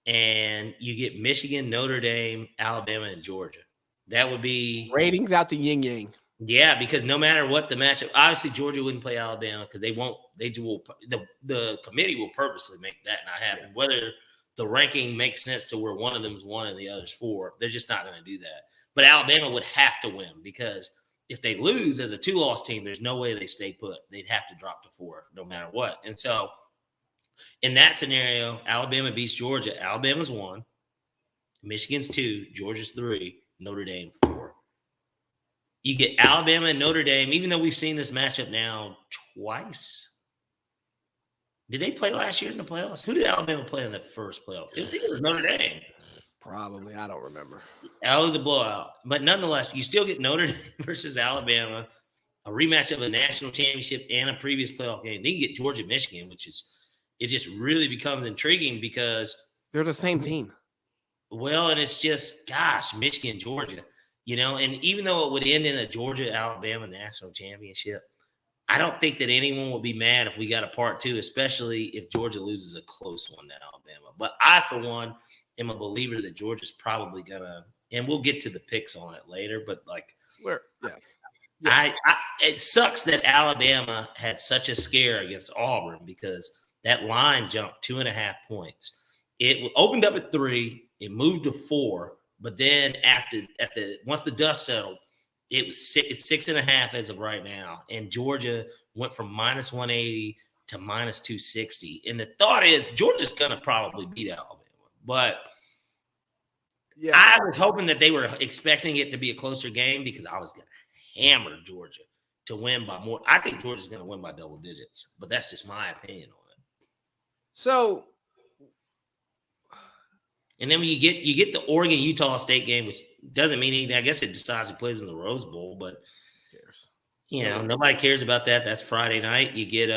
And you get Michigan, Notre Dame, Alabama, and Georgia. That would be ratings out the yin yang. Yeah, because no matter what the matchup, obviously Georgia wouldn't play Alabama because they won't. The committee will purposely make that not happen. Yeah. Whether the ranking makes sense to where one of them is 1 and the other's 4, they're just not going to do that. But Alabama would have to win because if they lose as a 2-loss team, there's no way they stay put. They'd have to drop to 4 no matter what. And so in that scenario, Alabama beats Georgia. Alabama's 1, Michigan's 2, Georgia's 3, Notre Dame 4. You get Alabama and Notre Dame, even though we've seen this matchup now twice. Did they play last year in the playoffs? Who did Alabama play in the first playoff? I think it was Notre Dame. Probably. I don't remember. That was a blowout. But nonetheless, you still get Notre Dame versus Alabama, a rematch of a national championship and a previous playoff game. Then you get Georgia, Michigan, which is it just really becomes intriguing because they're the same team. Well, and it's just, gosh, Michigan, Georgia. You know, and even though it would end in a Georgia-Alabama national championship, I don't think that anyone will be mad if we got a part 2, especially if Georgia loses a close one to Alabama. But I, for one, am a believer that Georgia's probably going to – and we'll get to the picks on it later, but, like, it sucks that Alabama had such a scare against Auburn because that line jumped 2.5 points. It opened up at 3. It moved to 4. But then once the dust settled, It's 6.5 as of right now. And Georgia went from minus 180 to minus 260. And the thought is Georgia's going to probably beat Alabama. But Yeah, I was hoping that they were expecting it to be a closer game because I was going to hammer Georgia to win by more. I think Georgia's going to win by double digits, but that's just my opinion on it. So, and then when you get the Oregon-Utah State game, which doesn't mean anything. I guess it decides who plays in the Rose Bowl, but nobody cares about that. That's Friday night. You get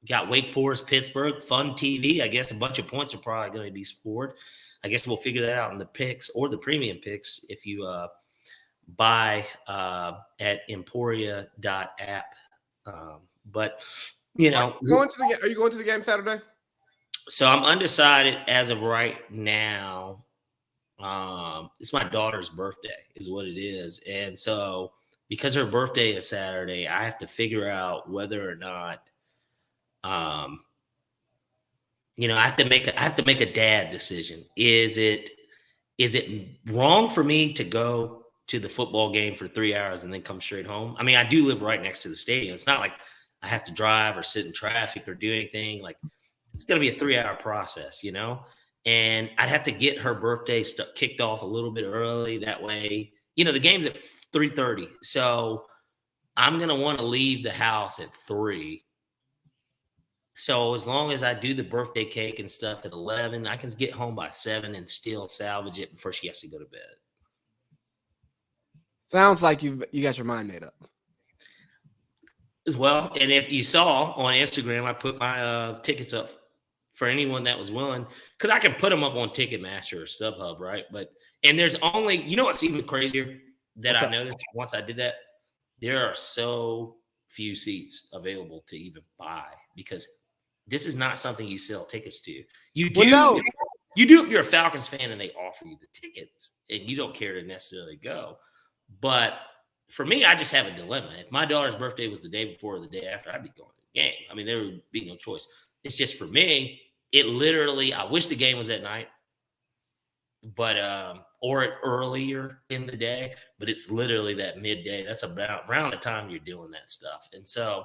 got Wake Forest, Pittsburgh, fun TV. I guess a bunch of points are probably going to be scored. I guess we'll figure that out in the picks or the premium picks if you buy at emporia.app. But are you going to the game Saturday? So I'm undecided as of right now. It's my daughter's birthday is what it is. And so because her birthday is Saturday, I have to figure out whether or not, I have to make a dad decision. Is it wrong for me to go to the football game for 3 hours and then come straight home? I mean, I do live right next to the stadium. It's not like I have to drive or sit in traffic or do anything. Like, it's going to be a 3-hour process, and I'd have to get her birthday kicked off a little bit early. That way, the game's at 3:30. So I'm going to want to leave the house at 3. So as long as I do the birthday cake and stuff at 11, I can get home by 7 and still salvage it before she has to go to bed. Sounds like you got your mind made up. Well, and if you saw on Instagram, I put my tickets up for anyone that was willing, because I can put them up on Ticketmaster or StubHub, right? And there's only, what's even crazier that I noticed once I did that? There are so few seats available to even buy because this is not something you sell tickets to. You do, you do if you're a Falcons fan and they offer you the tickets and you don't care to necessarily go. But for me, I just have a dilemma. If my daughter's birthday was the day before or the day after, I'd be going to the game. I mean, there would be no choice. It's just for me, it literally, I wish the game was at night, but or earlier in the day, but it's literally that midday. That's about around the time you're doing that stuff. And so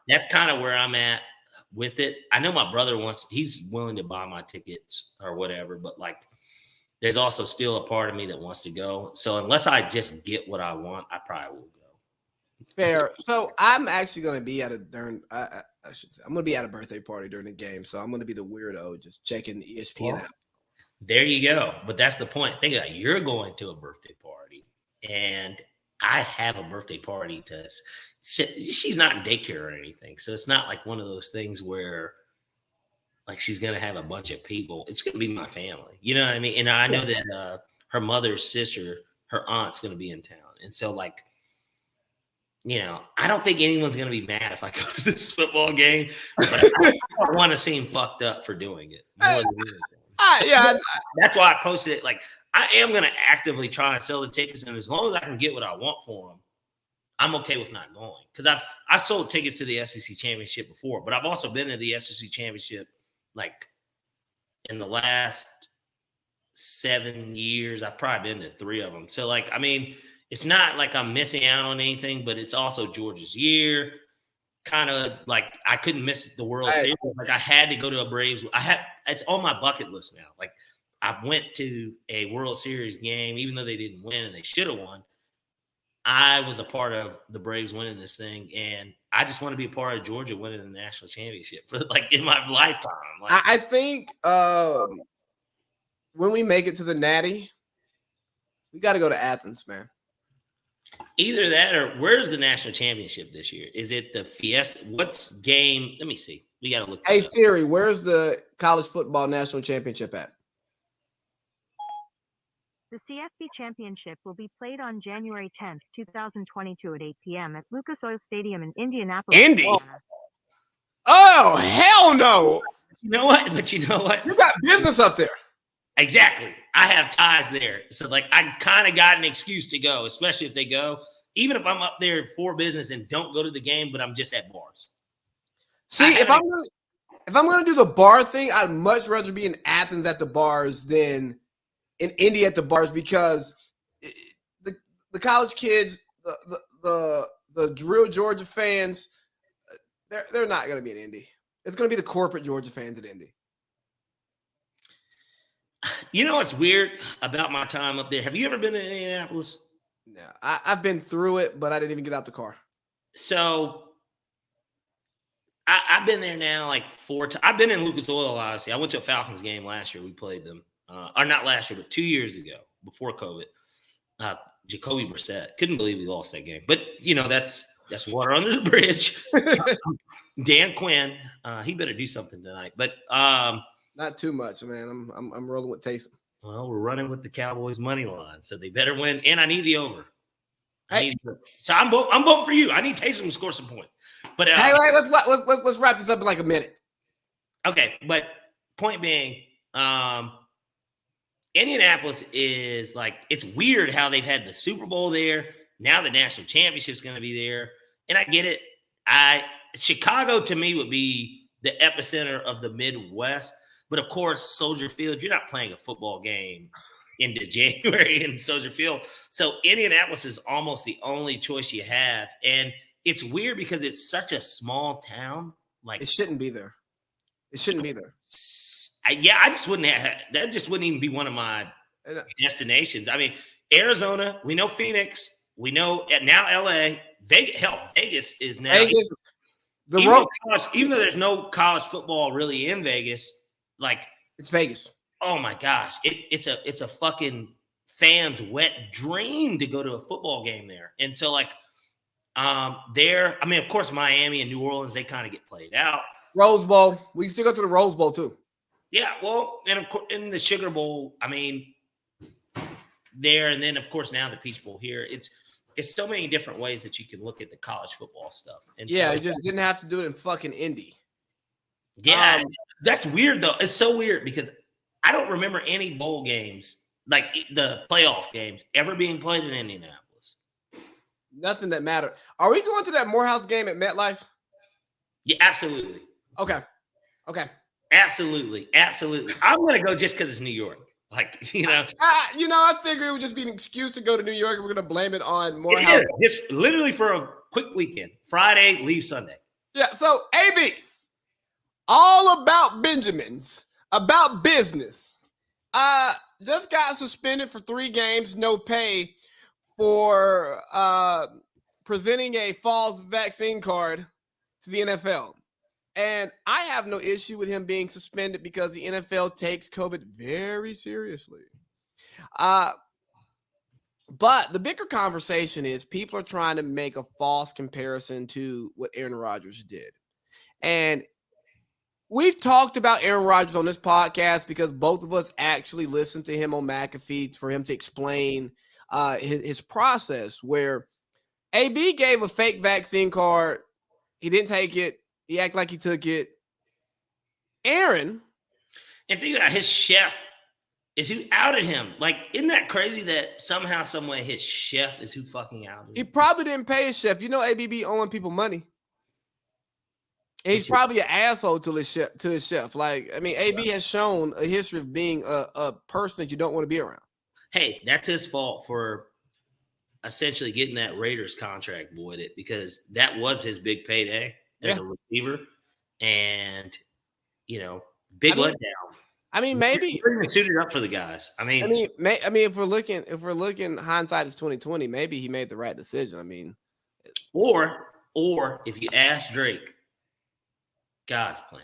that's kind of where I'm at with it. I know my brother he's willing to buy my tickets or whatever, but there's also still a part of me that wants to go. So unless I just get what I want, I probably will go. Fair. So I'm actually going to be at I'm going to be at a birthday party during the game. So I'm going to be the weirdo just checking the ESPN app. There you go. But that's the point. Think about it. You're going to a birthday party and I have a birthday party she's not in daycare or anything. So it's not like one of those things where she's going to have a bunch of people. It's going to be my family. You know what I mean? And I know that her mother's sister, her aunt's going to be in town. And so I don't think anyone's going to be mad if I go to this football game, but I don't want to seem fucked up for doing it. That's why I posted it. I am going to actively try and sell the tickets. And as long as I can get what I want for them, I'm okay with not going. Because I've sold tickets to the SEC championship before, but I've also been to the SEC championship in the last 7 years. I've probably been to 3 of them. So it's not like I'm missing out on anything, but it's also Georgia's year. Kind of I couldn't miss the World Series. I had to go to a Braves. It's on my bucket list now. I went to a World Series game, even though they didn't win and they should have won. I was a part of the Braves winning this thing, and I just want to be a part of Georgia winning the national championship for in my lifetime. I think when we make it to the Natty, we got to go to Athens, man. Either that or where's the national championship this year? Is it the Fiesta? What's game? Let me see. We got to look. Hey, Siri, where's the college football national championship at? The CFP Championship will be played on January 10th, 2022 at 8 p.m. at Lucas Oil Stadium in Indianapolis. Indy? Oh, hell no. You know what? You got business up there. Exactly. I have ties there. So I kind of got an excuse to go, especially if they go, even if I'm up there for business and don't go to the game, but I'm just at bars. See, if I'm going to do the bar thing, I'd much rather be in Athens at the bars than in Indy at the bars because the college kids, the real Georgia fans, they're not going to be in Indy. It's going to be the corporate Georgia fans at Indy. You know what's weird about my time up there? Have you ever been to Indianapolis? No, I've been through it, but I didn't even get out the car. So I've been there now like 4 times. I've been in Lucas Oil, obviously. I went to a Falcons game last year. We played them. Or not last year, but 2 years ago, before COVID. Jacoby Brissett. Couldn't believe we lost that game. But, you know, that's water under the bridge. Dan Quinn, he better do something tonight. But not too much, man. I'm rolling with Taysom. Well, we're running with the Cowboys money line, so they better win. And I need the over. So I'm voting for you. I need Taysom to score some points. But hey, let's wrap this up in like a minute. Okay, but point being, Indianapolis is like, it's weird how they've had the Super Bowl there. Now the national championship is going to be there, and I get it. Chicago to me would be the epicenter of the Midwest, but of course, Soldier Field. You're not playing a football game into January in Soldier Field, so Indianapolis is almost the only choice you have, and it's weird because it's such a small town. Like, it shouldn't be there. It shouldn't be there. I just wouldn't have that. Just wouldn't even be one of my destinations. I mean, Arizona, we know Phoenix, we know now LA, Vegas. Hell, Vegas is now. Vegas, even though there's no college football really in Vegas, like it's Vegas. Oh my gosh, it's a fucking fan's wet dream to go to a football game there. And so like, there. I mean, of course, Miami and New Orleans, they kind of get played out. Rose Bowl. We still go to the Rose Bowl too. Yeah, well, and of course, in the Sugar Bowl, I mean, there, and then of course now the Peach Bowl here. It's so many different ways that you can look at the college football stuff. And yeah, so, you just didn't have to do it in fucking Indy. Yeah, that's weird though. It's so weird because I don't remember any bowl games, like the playoff games, ever being played in Indianapolis. Nothing that mattered. Are we going to that Morehouse game at MetLife? Yeah, absolutely. Okay. Absolutely. I'm going to go just because it's New York. Like, you know. I figured it would just be an excuse to go to New York and we're going to blame it on Morehouse. Just literally for a quick weekend. Friday, leave Sunday. Yeah, so, AB, all about Benjamins, about business. Just got suspended for 3 games, no pay, for presenting a false vaccine card to the NFL. And I have no issue with him being suspended because the NFL takes COVID very seriously. But the bigger conversation is people are trying to make a false comparison to what Aaron Rodgers did. And we've talked about Aaron Rodgers on this podcast because both of us actually listened to him on McAfee for him to explain his process, where AB gave a fake vaccine card. He didn't take it. He acted like he took it. Aaron. And think about his chef is who outed him. Like, isn't that crazy that somehow, some way his chef is who fucking outed him? He probably didn't pay his chef. You know, ABB owing people money. He's probably an asshole to his chef. Like, I mean, AB has shown a history of being a person that you don't want to be around. Hey, that's his fault for essentially getting that Raiders contract voided because that was his big payday as a receiver, and big letdown. I mean, maybe even suited up for the guys. I mean, if we're looking, hindsight is 2020. Maybe he made the right decision. I mean, or if you ask Drake, God's plan.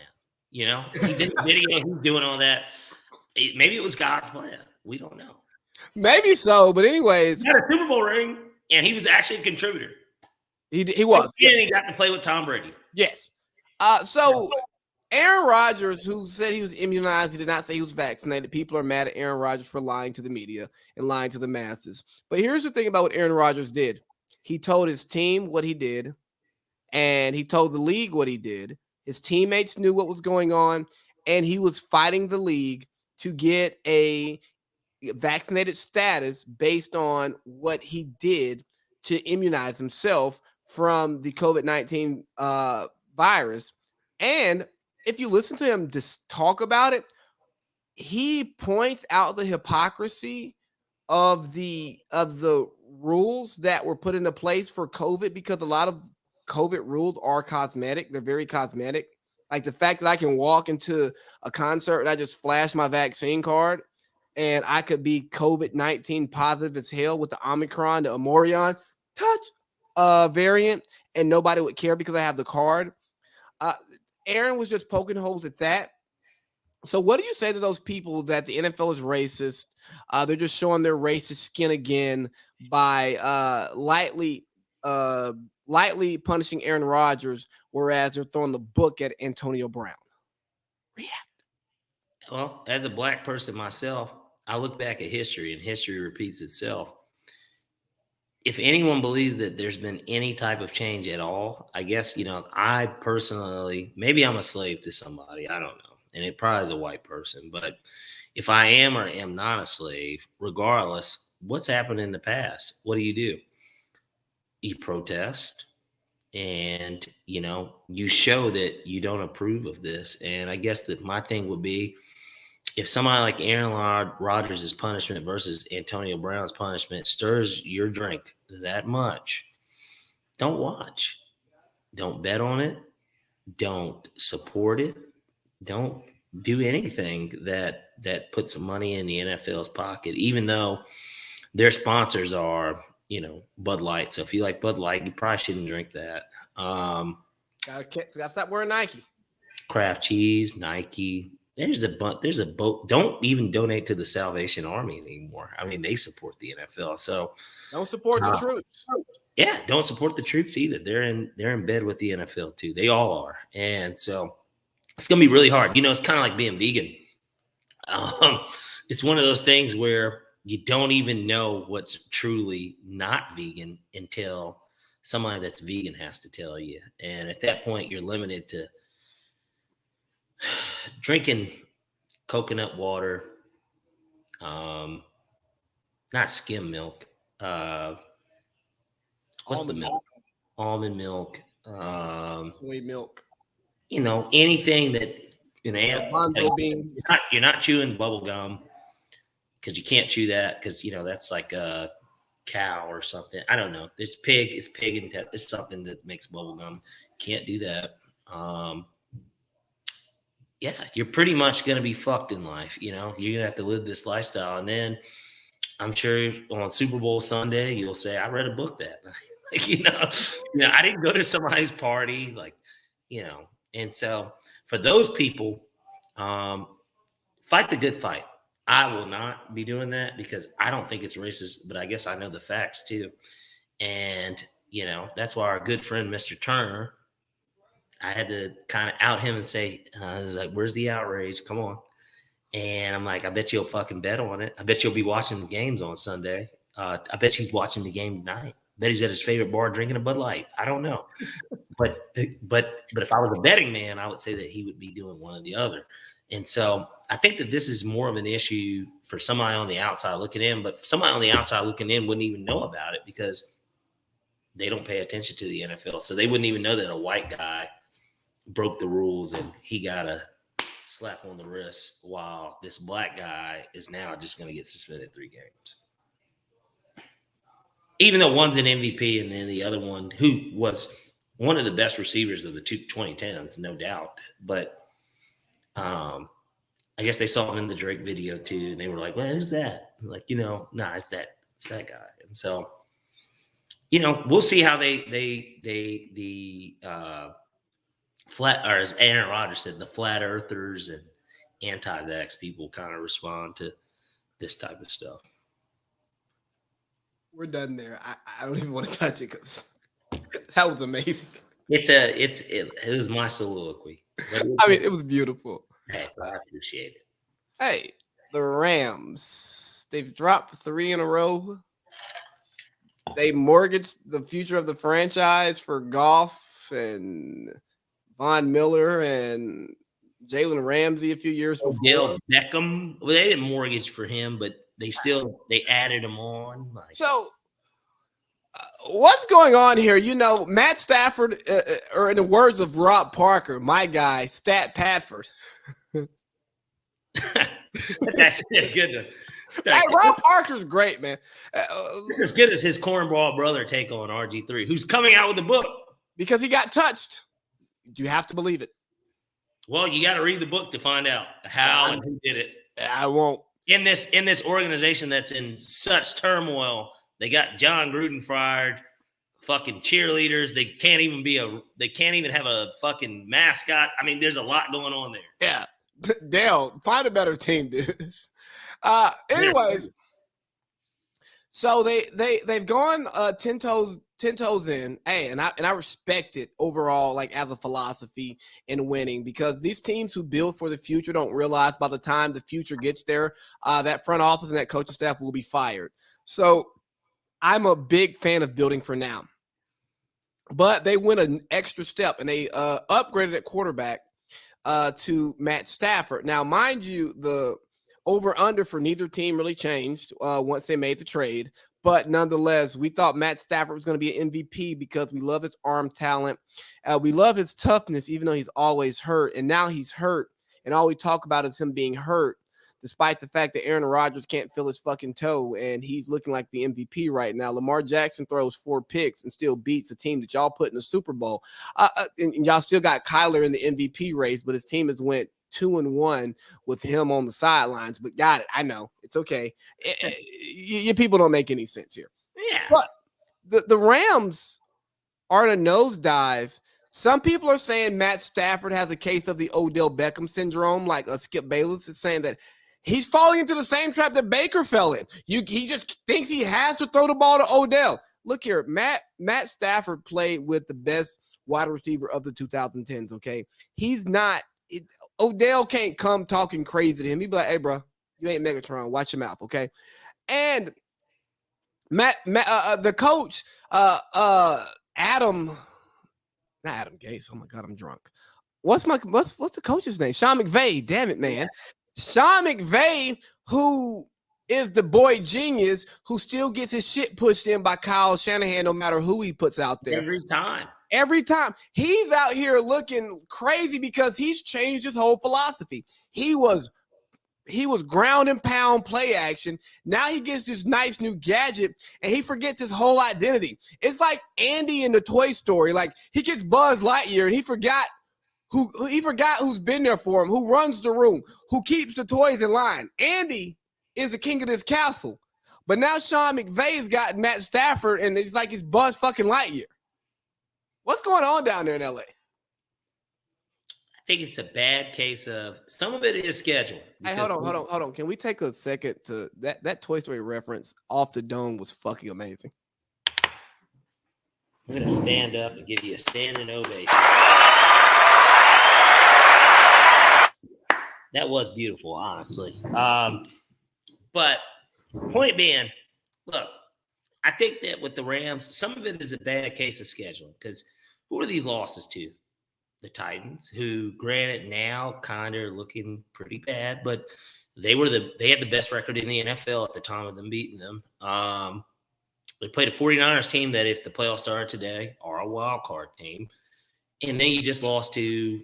He did the video. He's doing all that. Maybe it was God's plan. We don't know. Maybe so, but anyways, he had a Super Bowl ring, and he was actually a contributor. He was. And he got to play with Tom Brady. Yes. So Aaron Rodgers, who said he was immunized, he did not say he was vaccinated. People are mad at Aaron Rodgers for lying to the media and lying to the masses. But here's the thing about what Aaron Rodgers did. He told his team what he did, and he told the league what he did. His teammates knew what was going on, and he was fighting the league to get a vaccinated status based on what he did to immunize himself from the COVID-19 virus. And if you listen to him just talk about it, he points out the hypocrisy of the rules that were put into place for COVID, because a lot of COVID rules are cosmetic. They're very cosmetic. Like the fact that I can walk into a concert and I just flash my vaccine card and I could be COVID-19 positive as hell with the Omicron, the Omarion variant, and nobody would care because I have the card. Aaron was just poking holes at that. So what do you say to those people that the NFL is racist? They're just showing their racist skin again by lightly punishing Aaron Rodgers, whereas they're throwing the book at Antonio Brown. React. Well, as a black person myself, I look back at history, and history repeats itself. If anyone believes that there's been any type of change at all, I guess, I personally, maybe I'm a slave to somebody. I don't know. And it probably is a white person. But if I am or am not a slave, regardless, what's happened in the past? What do? You protest, and, you show that you don't approve of this. And I guess that my thing would be, if somebody like Aaron Rodgers' punishment versus Antonio Brown's punishment stirs your drink that much, don't watch. Don't bet on it. Don't support it. Don't do anything that puts money in the NFL's pocket, even though their sponsors are, Bud Light. So if you like Bud Light, you probably shouldn't drink that. Gotta stop wearing Nike. Kraft cheese, Nike. There's a boat. Don't even donate to the Salvation Army anymore. I mean, they support the NFL. So don't support the troops. Yeah, don't support the troops either. They're in bed with the NFL too. They all are. And so it's gonna be really hard. It's kind of like being vegan. It's one of those things where you don't even know what's truly not vegan until somebody that's vegan has to tell you. And at that point, you're limited to drinking coconut water, not skim milk. What's the milk? Almond milk. Soy milk. Anything that beans. You're not chewing bubble gum, because you can't chew that, because that's like a cow or something. I don't know. It's pig. It's pig and it's something that makes bubble gum. Can't do that. Yeah, you're pretty much going to be fucked in life. You're going to have to live this lifestyle. And then I'm sure on Super Bowl Sunday, you'll say, I read a book that I didn't go to somebody's party, and so for those people, fight the good fight. I will not be doing that, because I don't think it's racist, but I guess I know the facts too. And, that's why our good friend, Mr. Turner, I had to kind of out him and say, I was like, where's the outrage? Come on. And I'm like, I bet you'll fucking bet on it. I bet you'll be watching the games on Sunday. I bet he's watching the game tonight. I bet he's at his favorite bar drinking a Bud Light. I don't know. But if I was a betting man, I would say that he would be doing one or the other. And so I think that this is more of an issue for somebody on the outside looking in, but somebody on the outside looking in wouldn't even know about it, because they don't pay attention to the NFL. So they wouldn't even know that a white guy broke the rules and he got a slap on the wrist, while this black guy is now just going to get suspended 3 games. Even though one's an MVP and then the other one, who was one of the best receivers of the 2010s, no doubt. But I guess they saw him in the Drake video too, and they were like, well, who's that? I'm like, nah, it's that guy. And so, we'll see how the flat, or as Aaron Rodgers said, the flat earthers and anti-vax people kind of respond to this type of stuff. We're done there. I don't even want to touch it, because that was amazing. It was my soliloquy. It was beautiful. Hey, I appreciate it. Hey, the Rams, they've dropped 3 in a row. They mortgaged the future of the franchise for Goff and Von Miller and Jalen Ramsey a few years before. Dale Beckham. Well, they didn't mortgage for him, but they added him on. So what's going on here? Matt Stafford, or in the words of Rob Parker, my guy, Stat Padford. That's a good one. Hey, Rob Parker's great, man. It's as good as his cornball brother take on RG3, who's coming out with a book. Because he got touched. You have to believe it. Well, you got to read the book to find out how and who did it. I won't. In this organization that's in such turmoil, they got John Gruden fired, fucking cheerleaders. They can't even have a fucking mascot. I mean, there's a lot going on there. Yeah. Dale, find a better team, dudes. Anyways, so they've gone 10 toes in. Hey, and I respect it overall, like as a philosophy in winning, because these teams who build for the future don't realize by the time the future gets there, that front office and that coaching staff will be fired. So I'm a big fan of building for now. But they went an extra step and they upgraded at quarterback to Matt Stafford. Now, mind you, the over-under for neither team really changed once they made the trade. But nonetheless, we thought Matt Stafford was going to be an MVP because we love his arm talent. We love his toughness, even though he's always hurt. And now he's hurt. And all we talk about is him being hurt, despite the fact that Aaron Rodgers can't feel his fucking toe. And he's looking like the MVP right now. Lamar Jackson throws 4 picks and still beats a team that y'all put in the Super Bowl. And y'all still got Kyler in the MVP race, but his team has went 2-1 with him on the sidelines. But got it. I know. It's okay. You people don't make any sense here. Yeah. But the Rams are in a nosedive. Some people are saying Matt Stafford has a case of the Odell Beckham syndrome, like Skip Bayless is saying that he's falling into the same trap that Baker fell in. He just thinks he has to throw the ball to Odell. Look here, Matt Stafford played with the best wide receiver of the 2010s, okay? He's not Odell can't come talking crazy to him. He'd be like, hey, bro, you ain't Megatron. Watch your mouth, okay? And the coach, Adam – not Adam Gase. Oh my God, I'm drunk. What's the coach's name? Sean McVeigh. Damn it, man. Sean McVeigh, who is the boy genius, who still gets his shit pushed in by Kyle Shanahan, no matter who he puts out there. Every time. He's out here looking crazy because he's changed his whole philosophy. He was ground and pound play action. Now he gets this nice new gadget and he forgets his whole identity. It's like Andy in the Toy Story. Like he gets Buzz Lightyear and he forgot who's been there for him, who runs the room, who keeps the toys in line. Andy is the king of this castle. But now Sean McVay's got Matt Stafford and it's like he's Buzz fucking Lightyear. What's going on down there in LA? I think it's a bad case of some of it is scheduled. Hey, hold on. Can we take a second to that Toy Story reference off the dome was fucking amazing. I'm going to stand up and give you a standing ovation. That was beautiful, honestly. But point being, look, I think that with the Rams, some of it is a bad case of scheduling because who are these losses to? The Titans, who granted now kind of looking pretty bad, but they had the best record in the NFL at the time of them beating them. They played a 49ers team that if the playoffs started today are a wild card team. And then you just lost to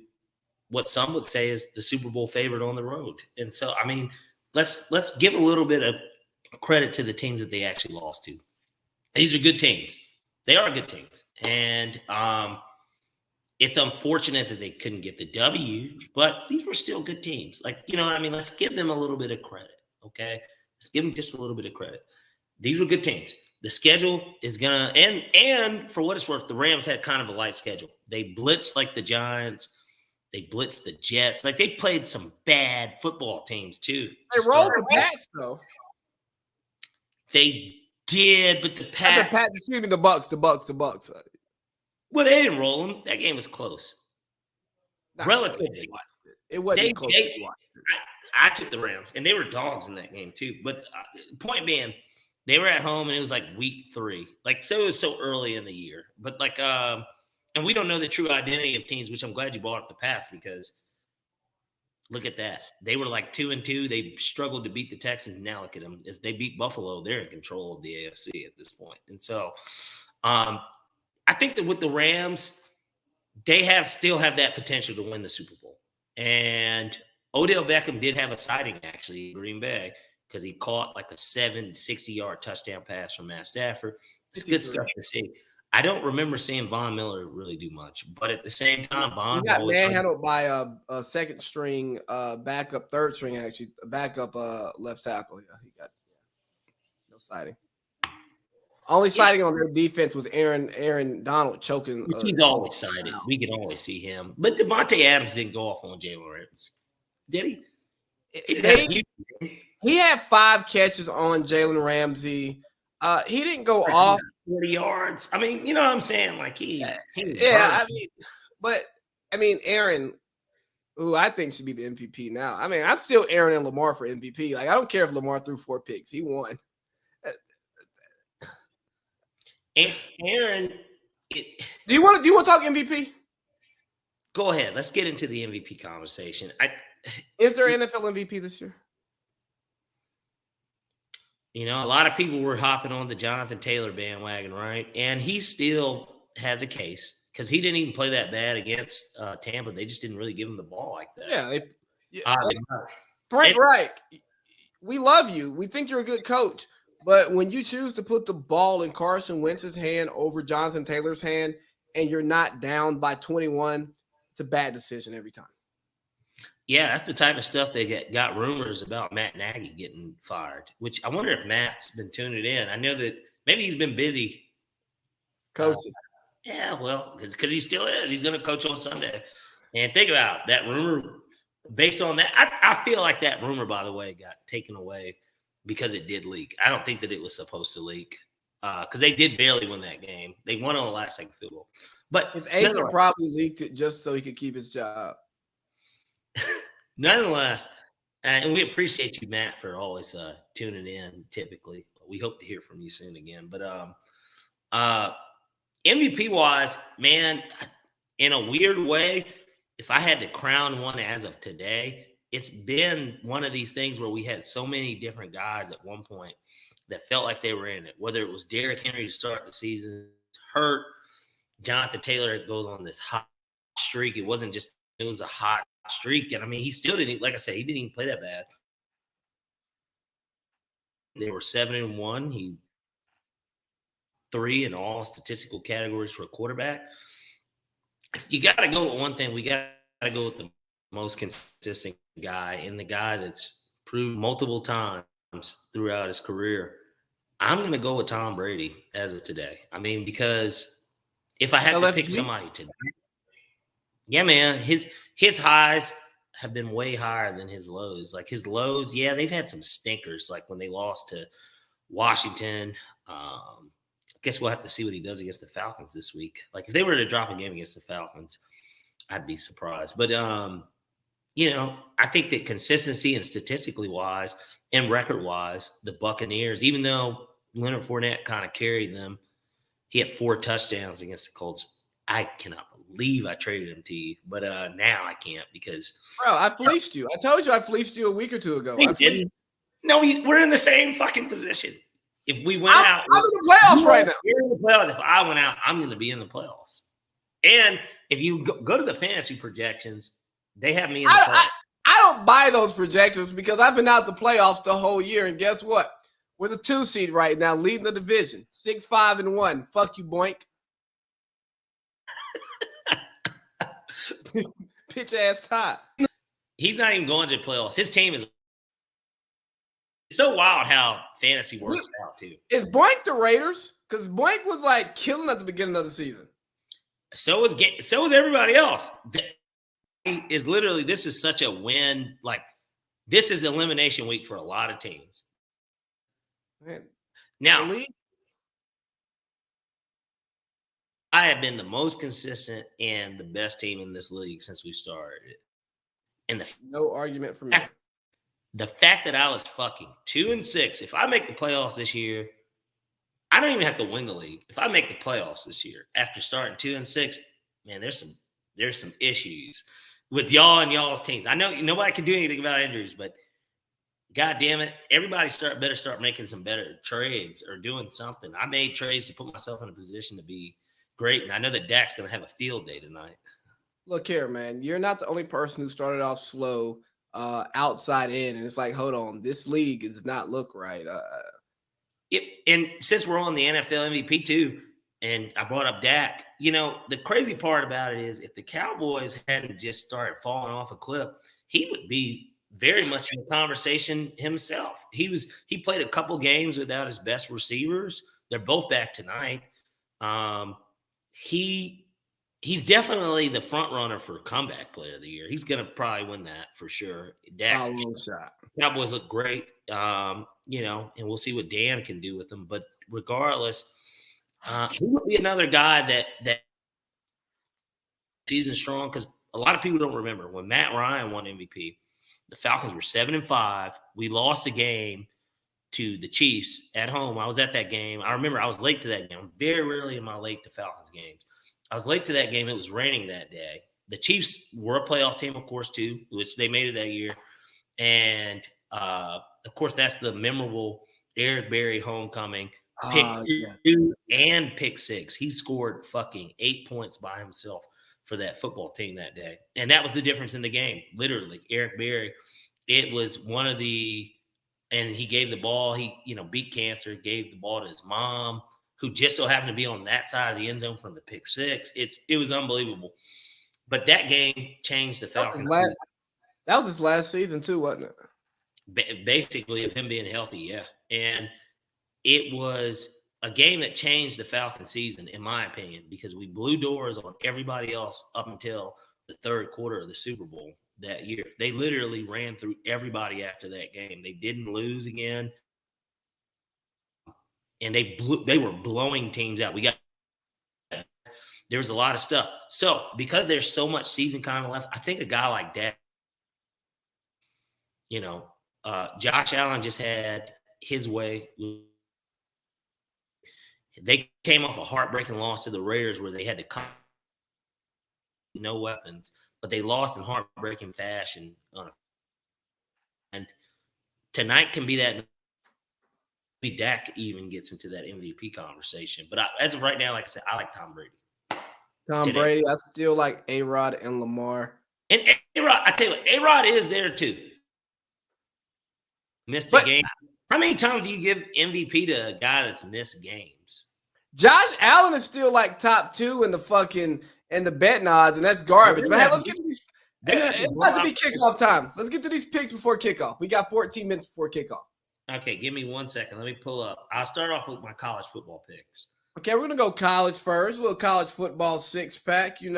what some would say is the Super Bowl favorite on the road. And so, I mean, let's give a little bit of credit to the teams that they actually lost to. These are good teams. They are good teams. And it's unfortunate that they couldn't get the W, but these were still good teams. Like, you know what I mean? Let's give them a little bit of credit, okay? Let's give them just a little bit of credit. These were good teams. The schedule is going to – and for what it's worth, the Rams had kind of a light schedule. They blitzed like the Giants. They blitzed the Jets. Like, they played some bad football teams too. They rolled the Pats, though. They did, but the Pats – excuse me, the Bucks. Well, they didn't roll them. That game was close. Relatively. It wasn't close. I took the Rams, and they were dogs in that game too. But point being, they were at home, and it was like week 3. Like, so it was so early in the year. But like, and we don't know the true identity of teams, which I'm glad you brought up the Pats because look at that. They were like 2-2. They struggled to beat the Texans. Now look at them. As they beat Buffalo, they're in control of the AFC at this point. And so, I think that with the Rams, they still have that potential to win the Super Bowl. And Odell Beckham did have a sighting, actually, in Green Bay, because he caught like a 60-yard touchdown pass from Matt Stafford. It's good stuff to see. I don't remember seeing Von Miller really do much, but at the same time, Von got manhandled by a second string, third string actually, backup left tackle. Yeah, he got no sighting. Only sighting on their defense with Aaron Donald choking. He's always sighted. We can always see him. But Devontae Adams didn't go off on Jalen Ramsey, did he? He had 5 catches on Jalen Ramsey. He didn't go off 40 yards. I mean, you know what I'm saying? Like he Aaron, who I think should be the MVP now. I mean, I'm still Aaron and Lamar for MVP. Like, I don't care if Lamar threw 4 picks. He won. And Aaron, do you want to talk MVP? Go ahead. Let's get into the MVP conversation. Is there NFL MVP this year? You know, a lot of people were hopping on the Jonathan Taylor bandwagon, right? And he still has a case because he didn't even play that bad against Tampa. They just didn't really give him the ball like that. Frank Reich, we love you. We think you're a good coach. But when you choose to put the ball in Carson Wentz's hand over Jonathan Taylor's hand and you're not down by 21, it's a bad decision every time. Yeah, that's the type of stuff they got rumors about Matt Nagy getting fired, which I wonder if Matt's been tuning in. I know that maybe he's been busy coaching. Yeah, well, because he still is. He's going to coach on Sunday. And think about that rumor. Based on that, I feel like that rumor, by the way, got taken away because it did leak. I don't think that it was supposed to leak because they did barely win that game. They won on the last second field goal. But his agent probably leaked it just so he could keep his job. Nonetheless, and we appreciate you, Matt, for always tuning in. Typically, we hope to hear from you soon again. But MVP wise, man, in a weird way, if I had to crown one as of today, it's been one of these things where we had so many different guys at one point that felt like they were in it. Whether it was Derrick Henry to start the season, hurt, Jonathan Taylor goes on this hot streak. It wasn't just it was a hot streak, and I mean, he still didn't. Like I said, he didn't even play that bad. They were 7-1. He 3 in all statistical categories for a quarterback. If you got to go with one thing, we got to go with the most consistent guy and the guy that's proved multiple times throughout his career. I'm going to go with Tom Brady as of today. I mean, because if I had to pick somebody today, yeah, man, his highs have been way higher than his lows. Like his lows, yeah, they've had some stinkers. Like when they lost to Washington. I guess we'll have to see what he does against the Falcons this week. Like if they were to drop a game against the Falcons, I'd be surprised. But you know, I think that consistency and statistically wise and record wise, the Buccaneers, even though Leonard Fournette kind of carried them, he had 4 touchdowns against the Colts. I cannot believe I traded him to you, but now I can't because I fleeced you. I told you I fleeced you a week or two ago. No, we're in the same fucking position. If we went out, I'm in the playoffs right now. You're in the playoffs. If I went out, I'm going to be in the playoffs. And if you go to the fantasy projections, they have me in the playoffs. I don't buy those projections because I've been out the playoffs the whole year, and guess what? We're the 2 seed right now, leading the division, 6-5-1. Fuck you, Boink. Pitch ass tie. He's not even going to the playoffs. His team is so wild how fantasy works out too. Is Boink the Raiders? Because Boink was like killing at the beginning of the season. So is everybody else. Is literally this is such a win. Like this is elimination week for a lot of teams. Man, now, I have been the most consistent and the best team in this league since we started. And no argument for me. The fact that I was fucking 2-6, if I make the playoffs this year, I don't even have to win the league. If I make the playoffs this year after starting 2-6, man, there's some issues with y'all and y'all's teams. I know nobody can do anything about injuries, but God damn it, everybody better start making some better trades or doing something. I made trades to put myself in a position to be great, and I know that Dak's going to have a field day tonight. Look here, man. You're not the only person who started off slow outside in, and it's like, hold on, this league does not look right. And since we're on the NFL MVP too, and I brought up Dak, the crazy part about it is if the Cowboys hadn't just started falling off a cliff, he would be very much in the conversation himself. He played a couple games without his best receivers. They're both back tonight. He's definitely the front runner for comeback player of the year. He's going to probably win that for sure. Dak's Cowboys look great, and we'll see what Dan can do with them. But regardless, he would be another guy that season strong, because a lot of people don't remember when Matt Ryan won MVP. The Falcons were 7-5. We lost a game to the Chiefs at home. I was at that game. I remember I was late to that game. I'm very rarely am I late to Falcons games. I was late to that game. It was raining that day. The Chiefs were a playoff team, of course, too, which they made it that year. And, of course, that's the memorable Eric Berry homecoming. Pick 2 and pick 6. He scored fucking 8 points by himself for that football team that day. And that was the difference in the game, literally. Eric Berry, it was one of the – and he gave the ball. He, beat cancer, gave the ball to his mom, who just so happened to be on that side of the end zone from the pick 6. It was unbelievable. But that game changed the Falcons. That was his last season too, wasn't it? Basically, of him being healthy, yeah. And it was a game that changed the Falcons season, in my opinion, because we blew doors on everybody else up until the third quarter of the Super Bowl that year. They literally ran through everybody after that game. They didn't lose again. And they were blowing teams out. There was a lot of stuff. So because there's so much season kind of left, I think a guy like that, Josh Allen just had his way. They came off a heartbreaking loss to the Raiders where they had to come no weapons, but they lost in heartbreaking fashion. And tonight can be that. Maybe Dak even gets into that MVP conversation. But as of right now, like I said, I like Tom Brady. Brady, I still like A-Rod and Lamar. And A-Rod, I tell you what, A-Rod is there too. Missed a game. How many times do you give MVP to a guy that's missed games? Josh Allen is still like top 2 in the betting odds, and that's garbage. But hey, let's get to these. It's about to be kickoff time. Let's get to these picks before kickoff. We got 14 minutes before kickoff. Okay, give me 1 second. Let me pull up. I'll start off with my college football picks. Okay, we're gonna go college first. A little college football 6-pack. When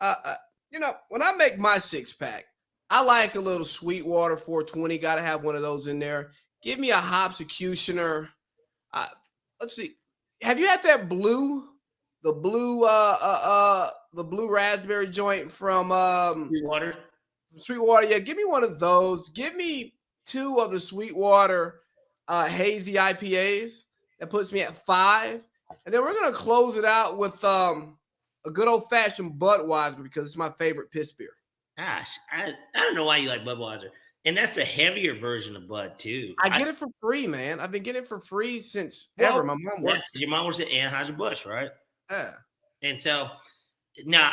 I make my 6-pack, I like a little Sweetwater 420. Got to have one of those in there. Give me a Hops Executioner. Let's see. Have you had that blue raspberry joint from Sweetwater? Sweetwater, yeah. Give me one of those. Give me 2 of the Sweetwater hazy IPAs. That puts me at 5. And then we're gonna close it out with a good old fashioned Budweiser because it's my favorite piss beer. Gosh, I don't know why you like Budweiser. And that's a heavier version of Bud, too. I get it for free, man. I've been getting it for free since ever. My mom works. Your mom works at Anheuser-Busch, right? Yeah. And so, now,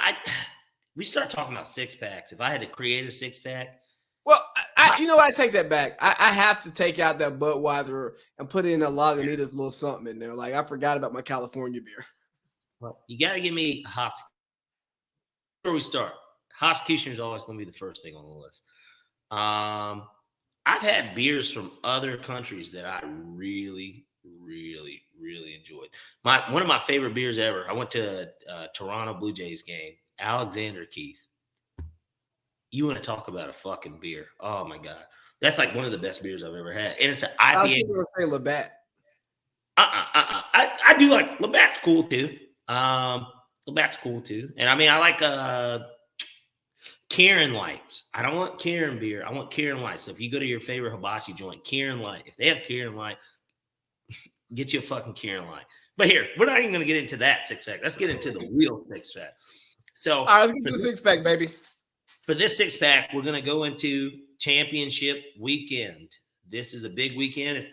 we start talking about 6-packs. If I had to create a 6-pack. Well, I take that back. I have to take out that Budweiser and put in a Lagunitas little something in there. Like, I forgot about my California beer. Well, you got to give me a Hops. Before we start, Hops Executioner is always going to be the first thing on the list. I've had beers from other countries that I really, really, really enjoyed. One of my favorite beers ever. I went to a Toronto Blue Jays game. Alexander Keith. You want to talk about a fucking beer? Oh my god, that's like one of the best beers I've ever had, and it's an IPA. I was going to say Labatt. I do like Labatt's cool too. Labatt's cool too, and I mean I like Kieran Lights. I don't want Kieran beer. I want Kieran Light. So if you go to your favorite hibachi joint, Kieran Light. If they have Kieran Light, get you a fucking Kieran Light. But here, we're not even going to get into that 6-pack. Let's get into the real 6-pack. So, all right, let's get to the 6-pack, baby. For this 6-pack, we're going to go into championship weekend. This is a big weekend. It's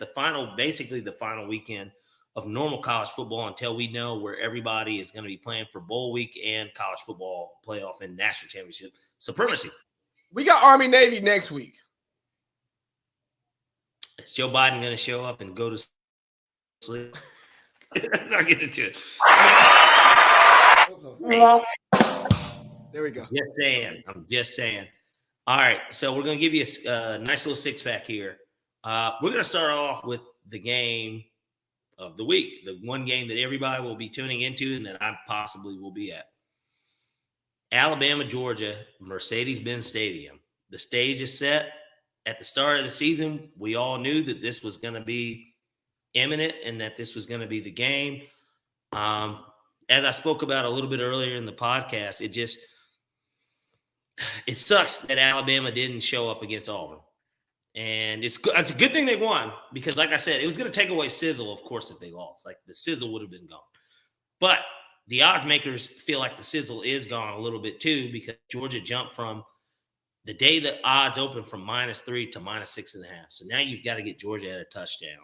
basically the final weekend of normal college football until we know where everybody is going to be playing for bowl week and college football playoff and national championship supremacy. We got Army Navy next week. Is Joe Biden going to show up and go to sleep? Let's not get into it. There we go. I'm just saying. All right, so we're going to give you a nice little six-pack here. We're going to start off with the game of the week, the one game that everybody will be tuning into and that I possibly will be at. Alabama, Georgia, Mercedes-Benz Stadium. The stage is set. At the start of the season, we all knew that this was going to be imminent and that this was going to be the game. As I spoke about a little bit earlier in the podcast, it sucks that Alabama didn't show up against Auburn. And it's a good thing they won because, like I said, it was going to take away sizzle, of course, if they lost. Like, the sizzle would have been gone. But the odds makers feel like the sizzle is gone a little bit too because Georgia jumped from the day the odds opened from -3 to -6.5. So now you've got to get Georgia at a touchdown.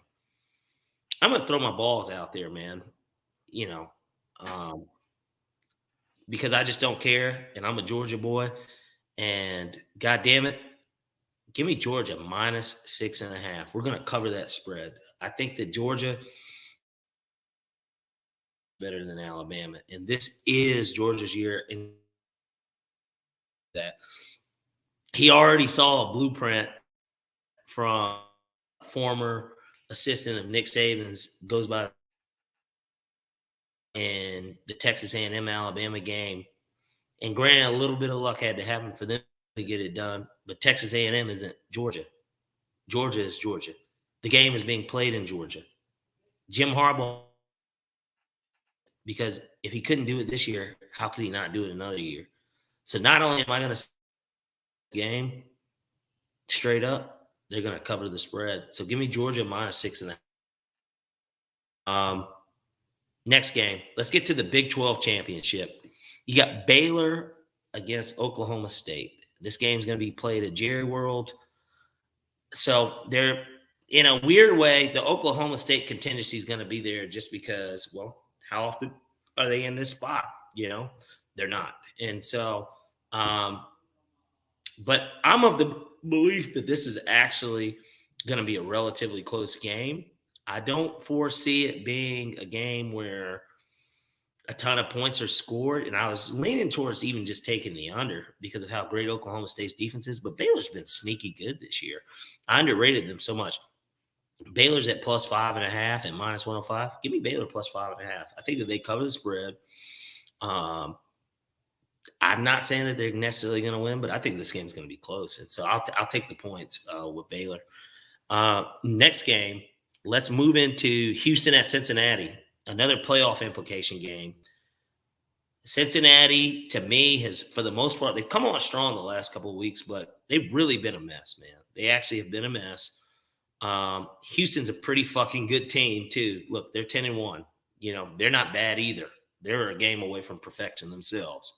I'm going to throw my balls out there, man, because I just don't care, and I'm a Georgia boy. And God damn it, give me Georgia -6.5. We're going to cover that spread. I think that Georgia is better than Alabama, and this is Georgia's year. In that he already saw a blueprint from former assistant of Nick Saban's, goes by in the Texas A&M Alabama game. And granted, a little bit of luck had to happen for them to get it done, but Texas A&M isn't Georgia. Georgia is Georgia. The game is being played in Georgia. Jim Harbaugh, because if he couldn't do it this year, how could he not do it another year? So not only am I going to game straight up, they're going to cover the spread. So give me Georgia -6.5. Next game, let's get to the Big 12 championship. You got Baylor against Oklahoma State. This game's going to be played at Jerry World. So they're, in a weird way, the Oklahoma State contingency is going to be there just because, well, how often are they in this spot? They're not. And so, but I'm of the belief that this is actually going to be a relatively close game. I don't foresee it being a game where a ton of points are scored. And I was leaning towards even just taking the under because of how great Oklahoma State's defense is. But Baylor's been sneaky good this year. I underrated them so much. Baylor's at +5.5 and -105. Give me Baylor +5.5. I think that they cover the spread. I'm not saying that they're necessarily going to win, but I think this game's going to be close. And so I'll take the points with Baylor. Next game, let's move into Houston at Cincinnati, another playoff implication game. Cincinnati, to me, has, for the most part, they've come on strong the last couple of weeks, but they've really been a mess, man. They actually have been a mess. Houston's a pretty fucking good team, too. Look, they're 10-1. They're not bad either. They're a game away from perfection themselves.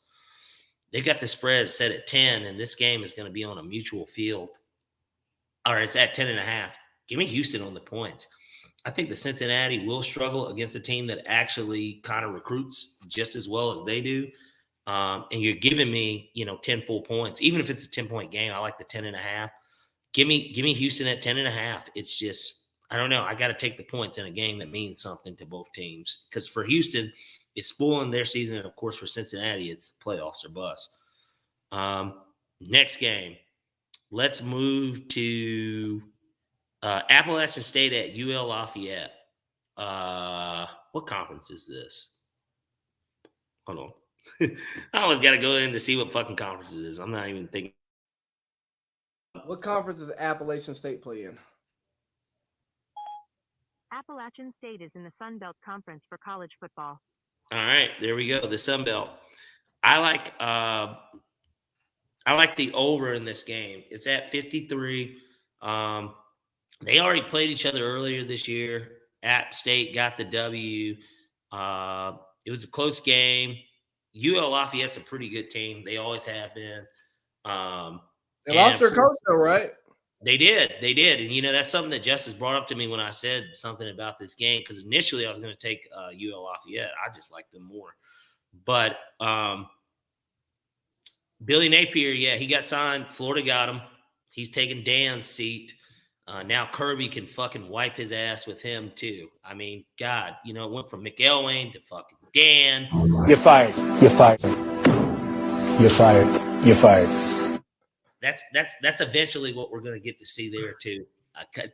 They got the spread set at 10, and this game is going to be on a mutual field. Or it's at 10.5. Give me Houston on the points. I think the Cincinnati will struggle against a team that actually kind of recruits just as well as they do. And you're giving me, 10 full points. Even if it's a 10-point game, I like the 10.5. Give me Houston at 10.5. It's just, I don't know. I got to take the points in a game that means something to both teams. Because for Houston, it's spoiling their season. And, of course, for Cincinnati, it's playoffs or bust. Next game, let's move to Appalachian State at UL Lafayette. What conference is this? Hold on. I always got to go in to see what fucking conference it is. I'm not even thinking. What conference does Appalachian State play in? Appalachian State is in the Sun Belt Conference for college football. All right, there we go. The Sun Belt. I like the over in this game. It's at 53. They already played each other earlier this year. App State got the W. It was a close game. UL Lafayette's a pretty good team. They always have been. They lost their coach, though, right? They did. And, that's something that Justice brought up to me when I said something about this game, because initially I was going to take UL Lafayette. I just like them more. But Billy Napier, yeah, he got signed. Florida got him. He's taking Dan's seat. Now Kirby can fucking wipe his ass with him too. I mean, God, it went from McElwain to fucking Dan. You're fired. You're fired. You're fired. You're fired. That's eventually what we're going to get to see there too.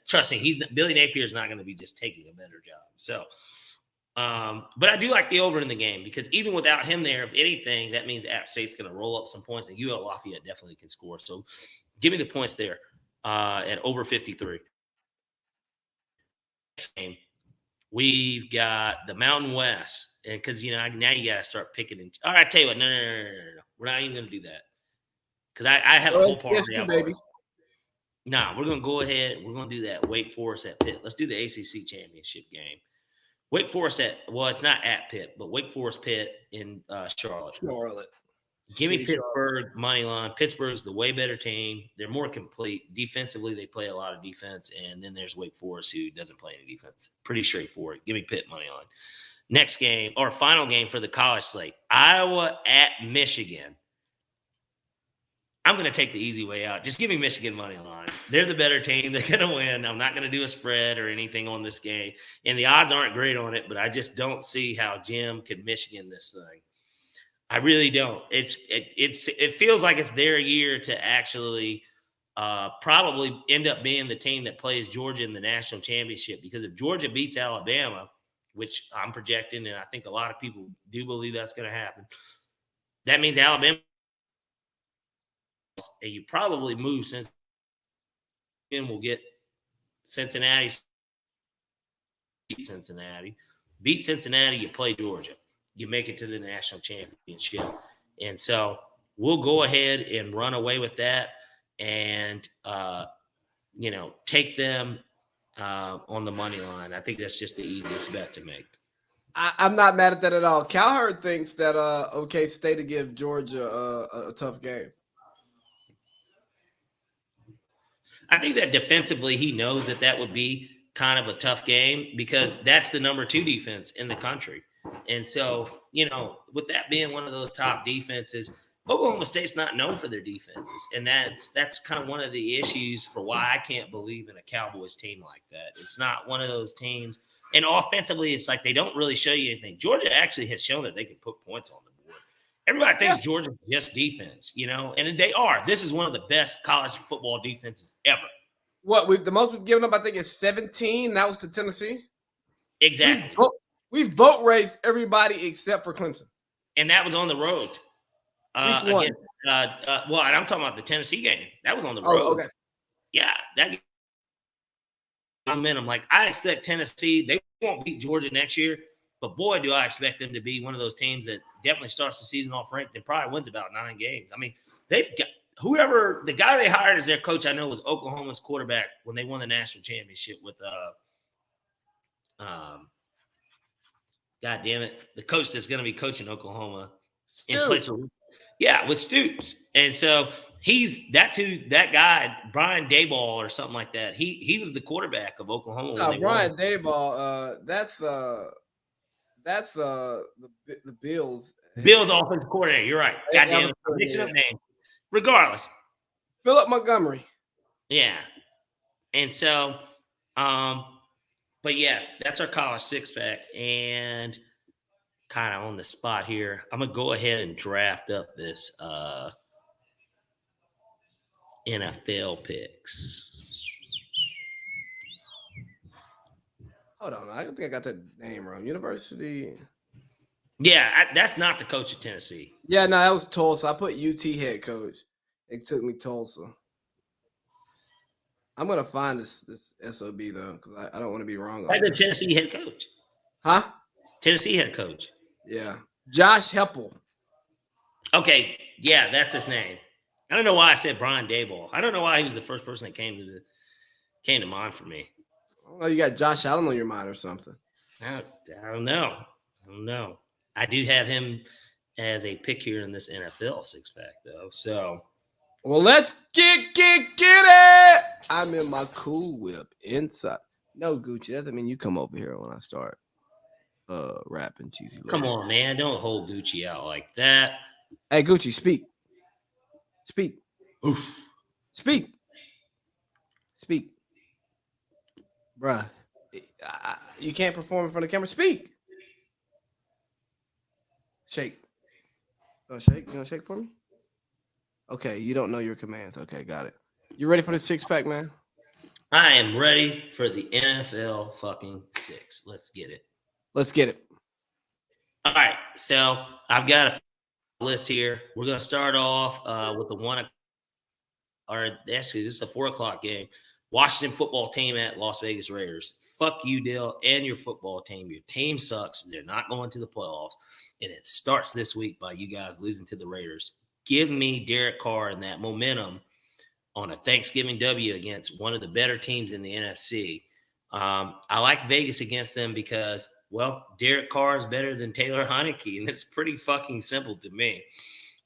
Trust me, Billy Napier's not going to be just taking a better job. So, but I do like the over in the game because even without him there, if anything, that means App State's going to roll up some points, and UL Lafayette definitely can score. So, give me the points there at over 53. Next game, we've got the Mountain West, and because now you got to start picking. All right, I tell you what, no, we're not even going to do that because I have a whole party. Yes, baby. Nah, we're going to go ahead. We're going to do that. Wake Forest at Pitt. Let's do the ACC championship game. Wake Forest it's not at Pitt, but Wake Forest Pitt in Charlotte. Give me Pittsburgh money line. Pittsburgh's the way better team. They're more complete. Defensively, they play a lot of defense. And then there's Wake Forest, who doesn't play any defense. Pretty straightforward. Give me Pitt money line. Next game, or final game for the college slate, Iowa at Michigan. I'm going to take the easy way out. Just give me Michigan money line. They're the better team. They're going to win. I'm not going to do a spread or anything on this game. And the odds aren't great on it, but I just don't see how Jim could Michigan this thing. I really don't. It feels like it's their year to actually probably end up being the team that plays Georgia in the national championship, because if Georgia beats Alabama, which I'm projecting, and I think a lot of people do believe that's going to happen, that means Alabama, and you probably move Cincinnati. We'll get Cincinnati. Beat Cincinnati, you play Georgia. You make it to the national championship. And so we'll go ahead and run away with that and, take them on the money line. I think that's just the easiest bet to make. I'm not mad at that at all. Cowherd thinks that OK State to give Georgia a tough game. I think that defensively he knows that would be kind of a tough game because that's the number 2 defense in the country. And so, with that being one of those top defenses, Oklahoma State's not known for their defenses. And that's kind of one of the issues for why I can't believe in a Cowboys team like that. It's not one of those teams. And offensively, it's like they don't really show you anything. Georgia actually has shown that they can put points on the board. Everybody thinks Georgia's just defense, and they are. This is one of the best college football defenses ever. The most we've given up, I think, is 17. That was to Tennessee. Exactly. We've boat raced everybody except for Clemson. And that was on the road. Week 1. I'm talking about the Tennessee game. That was on the road. Oh, okay. Yeah. I expect Tennessee. They won't beat Georgia next year. But, boy, do I expect them to be one of those teams that definitely starts the season off ranked and probably wins about 9 games. I mean, they've got the guy they hired as their coach, I know, was Oklahoma's quarterback when they won the national championship with God damn it, the coach that's going to be coaching Oklahoma in place of, with Stoops. And so that guy, Brian Daboll or something like that. He was the quarterback of Oklahoma. Brian Daboll, that's the Bills. Bills offensive coordinator. You're right. Goddamn, mixing up names. Regardless, Philip Montgomery. Yeah, and so, but yeah, that's our college 6-pack, and kind of on the spot here, I'm gonna go ahead and draft up this NFL picks. Hold on, I don't think I got that name wrong. University. Yeah, that's not the coach of Tennessee. Yeah, no, that was Tulsa. I put UT head coach. It took me Tulsa. I'm gonna find this SOB though, because I don't want to be wrong. That's the Tennessee head coach. Huh? Tennessee head coach. Yeah, Josh Heupel. Okay, yeah, that's his name. I don't know why I said Brian Daboll. I don't know why he was the first person that came to mind for me. Oh, you got Josh Allen on your mind or something? I don't know. I do have him as a pick here in this NFL 6-pack, though. So, well, let's get it. I'm in my Cool Whip inside. No, Gucci. That doesn't mean you come over here when I start rapping cheesy. Come on, man. Don't hold Gucci out like that. Hey, Gucci, speak. Speak. Oof. Speak. Speak. Bruh. You can't perform in front of the camera. Speak. Shake. Oh, shake. You gonna shake for me? Okay, you don't know your commands. Okay, got it. You ready for the 6-pack, man? I am ready for the NFL fucking 6. Let's get it. Let's get it. All right, so I've got a list here. We're going to start off with the actually, this is a 4 o'clock game. Washington football team at Las Vegas Raiders. Fuck you, Dale, and your football team. Your team sucks. They're not going to the playoffs, and it starts this week by you guys losing to the Raiders. Give me Derek Carr and that momentum on a Thanksgiving W against one of the better teams in the NFC. I like Vegas against them because, well, Derek Carr is better than Taylor Heineke, and it's pretty fucking simple to me.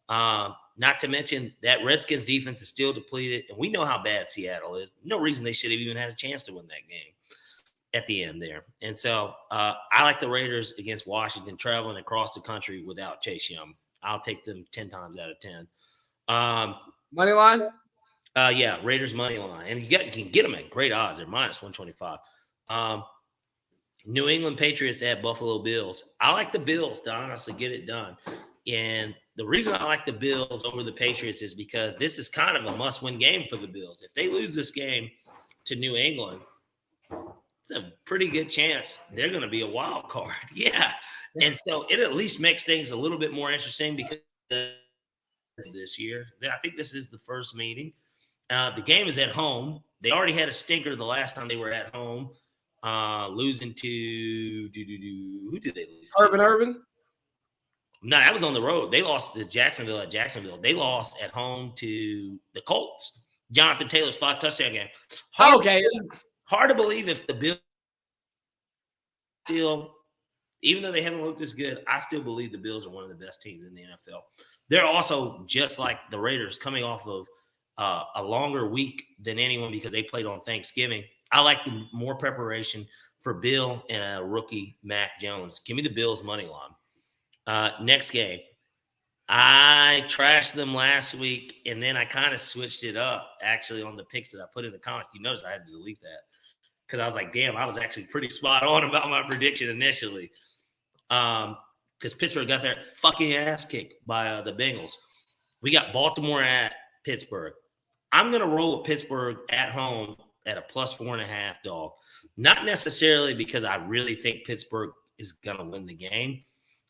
Not to mention that Redskins defense is still depleted, and we know how bad Seattle is. No reason they should have even had a chance to win that game at the end there. And so I like the Raiders against Washington traveling across the country without Chase Young. I'll take them 10 times out of 10. Money line? Yeah, Raiders money line. And you can get them at great odds. They're minus 125. New England Patriots at Buffalo Bills. I like the Bills to honestly get it done. And the reason I like the Bills over the Patriots is because this is kind of a must-win game for the Bills. If they lose this game to New England, it's a pretty good chance they're going to be a wild card. Yeah. And so it at least makes things a little bit more interesting because this year, I think this is the first meeting. The game is at home. They already had a stinker the last time they were at home, losing to who did they lose to? Urban? No, that was on the road. They lost to Jacksonville at Jacksonville. They lost at home to the Colts. Jonathan Taylor's 5-touchdown game. Hard to believe if the Bills still, even though they haven't looked as good, I still believe the Bills are one of the best teams in the NFL. They're also just like the Raiders coming off of a longer week than anyone because they played on Thanksgiving. I like the more preparation for Bill and a rookie, Mac Jones. Give me the Bills money line. Next game. I trashed them last week, and then I kind of switched it up, actually, on the picks that I put in the comments. You notice I had to delete that because I was like, damn, I was actually pretty spot on about my prediction initially because Pittsburgh got their fucking ass kicked by the Bengals. We got Baltimore at Pittsburgh. I'm going to roll with Pittsburgh at home at a plus 4.5 dog. Not necessarily because I really think Pittsburgh is going to win the game.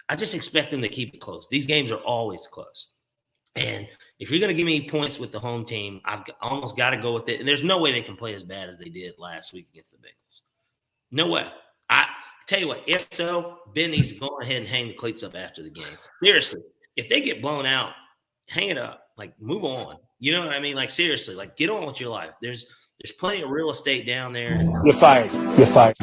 I just expect them to keep it close. These games are always close. And if you're going to give me points with the home team, I've almost got to go with it. And there's no way they can play as bad as they did last week against the Bengals. No way. I tell you what, if so, Ben needs to go ahead and hang the cleats up after the game. Seriously, if they get blown out, hang it up. Like, move on. You know what I mean? Like, seriously, like, get on with your life. There's plenty of real estate down there. You're fired. You're fired.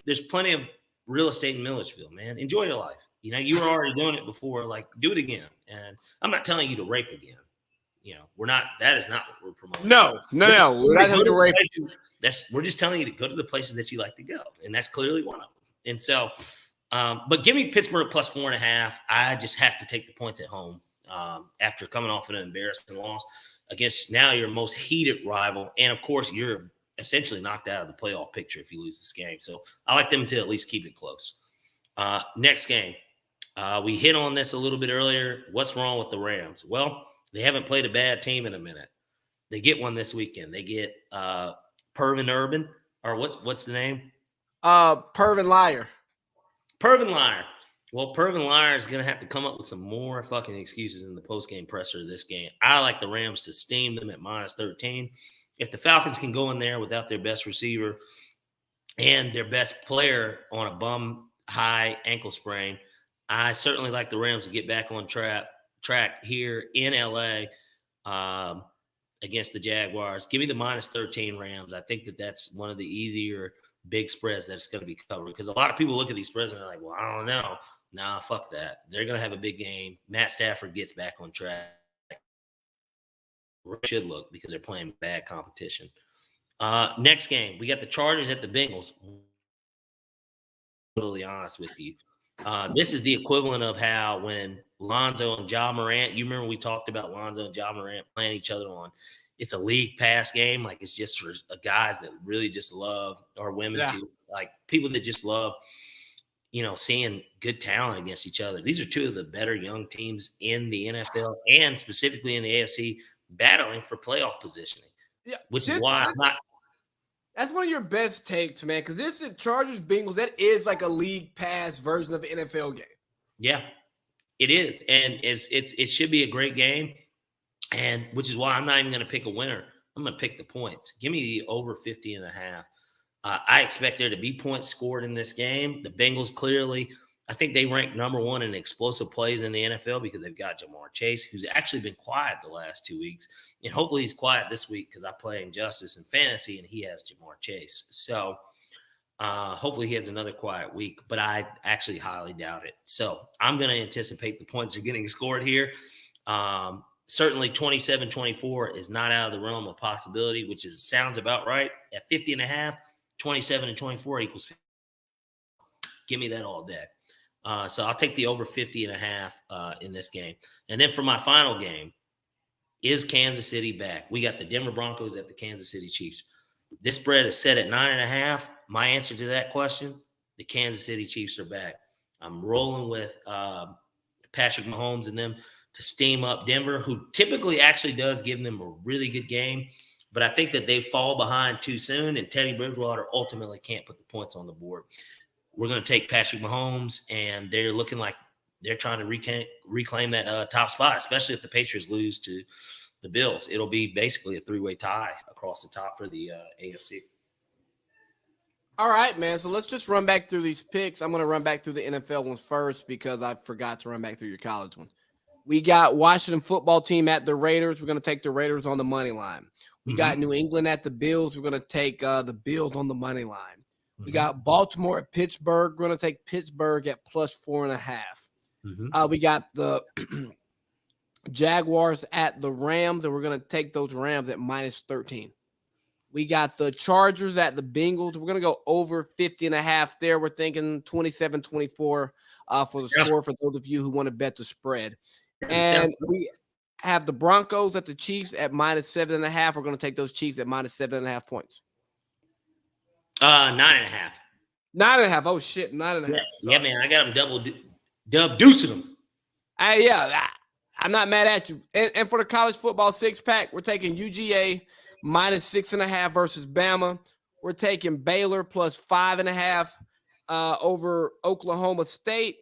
There's plenty of real estate in Milledgeville, man. Enjoy your life. You know, you were already doing it before. Like, do it again. And I'm not telling you to rape again. You know, that is not what we're promoting. No. We're not telling you to rape. We're just telling you to go to the places that you like to go. And that's clearly one of them. And so, but give me Pittsburgh plus 4.5. I just have to take the points at home after coming off an embarrassing loss against now your most heated rival. And of course, you're essentially knocked out of the playoff picture if you lose this game. So I like them to at least keep it close. Next game. We hit on this a little bit earlier. What's wrong with the Rams? Well, they haven't played a bad team in a minute. They get one this weekend. They get Pervin Urban, or what's the name? Pervin Liar. Pervin Liar. Well, Pervin Liar is going to have to come up with some more fucking excuses in the postgame presser of this game. I like the Rams to steam them at minus 13. If the Falcons can go in there without their best receiver and their best player on a bum high ankle sprain, I certainly like the Rams to get back on track here in LA against the Jaguars. Give me the minus 13 Rams. I think that's one of the easier big spreads that's going to be covered because a lot of people look at these spreads and they're like, well, I don't know. Nah, fuck that. They're going to have a big game. Matt Stafford gets back on track. Should look because they're playing bad competition. Next game, we got the Chargers at the Bengals. Totally honest with you. This is the equivalent of how when Lonzo and Ja Morant. You remember we talked about Lonzo and Ja Morant playing each other on. It's a league pass game. Like, it's just for guys that really just love, or women too, like people that just love, seeing good talent against each other. These are two of the better young teams in the NFL and specifically in the AFC battling for playoff positioning. Yeah, which is why I'm not. That's one of your best takes, man, because this is Chargers Bengals. That is like a league pass version of an NFL game. Yeah, it is, and it should be a great game, and which is why I'm not even going to pick a winner. I'm going to pick the points. Give me the over 50.5. I expect there to be points scored in this game. The Bengals clearly, I think they rank number one in explosive plays in the NFL because they've got Jamar Chase, who's actually been quiet the last 2 weeks. And hopefully he's quiet this week because I play Injustice in fantasy and he has Jamar Chase. So hopefully he has another quiet week, but I actually highly doubt it. So I'm going to anticipate the points are getting scored here. Certainly 27-24 is not out of the realm of possibility, which sounds about right. At 50.5, 27-24 equals 50. Give me that all day. So I'll take the over 50.5 in this game. And then for my final game, is Kansas City back? We got the Denver Broncos at the Kansas City Chiefs. This spread is set at 9.5. My answer to that question, the Kansas City Chiefs are back. I'm rolling with Patrick Mahomes and them to steam up Denver, who typically actually does give them a really good game. But I think that they fall behind too soon, and Teddy Bridgewater ultimately can't put the points on the board. We're going to take Patrick Mahomes, and they're looking like they're trying to reclaim that top spot, especially if the Patriots lose to the Bills. It'll be basically a three-way tie across the top for the AFC. All right, man. So let's just run back through these picks. I'm going to run back through the NFL ones first because I forgot to run back through your college ones. We got Washington football team at the Raiders. We're going to take the Raiders on the money line. We got New England at the Bills. We're going to take the Bills on the money line. We got Baltimore at Pittsburgh. We're going to take Pittsburgh at plus 4.5. We got the Jaguars at the Rams, and we're going to take those Rams at minus 13. We got the Chargers at the Bengals. We're going to go over 50.5 there. We're thinking 27-24 for the score for those of you who want to bet the spread. And we have the Broncos at the Chiefs at minus 7.5. We're going to take those Chiefs at minus 7.5 points. 9.5. 9.5. Oh shit, 9.5. Yeah, man, I got them dub deucing them. I'm not mad at you. And for the college football 6-pack, we're taking UGA minus 6.5 versus Bama. We're taking Baylor plus 5.5 over Oklahoma State.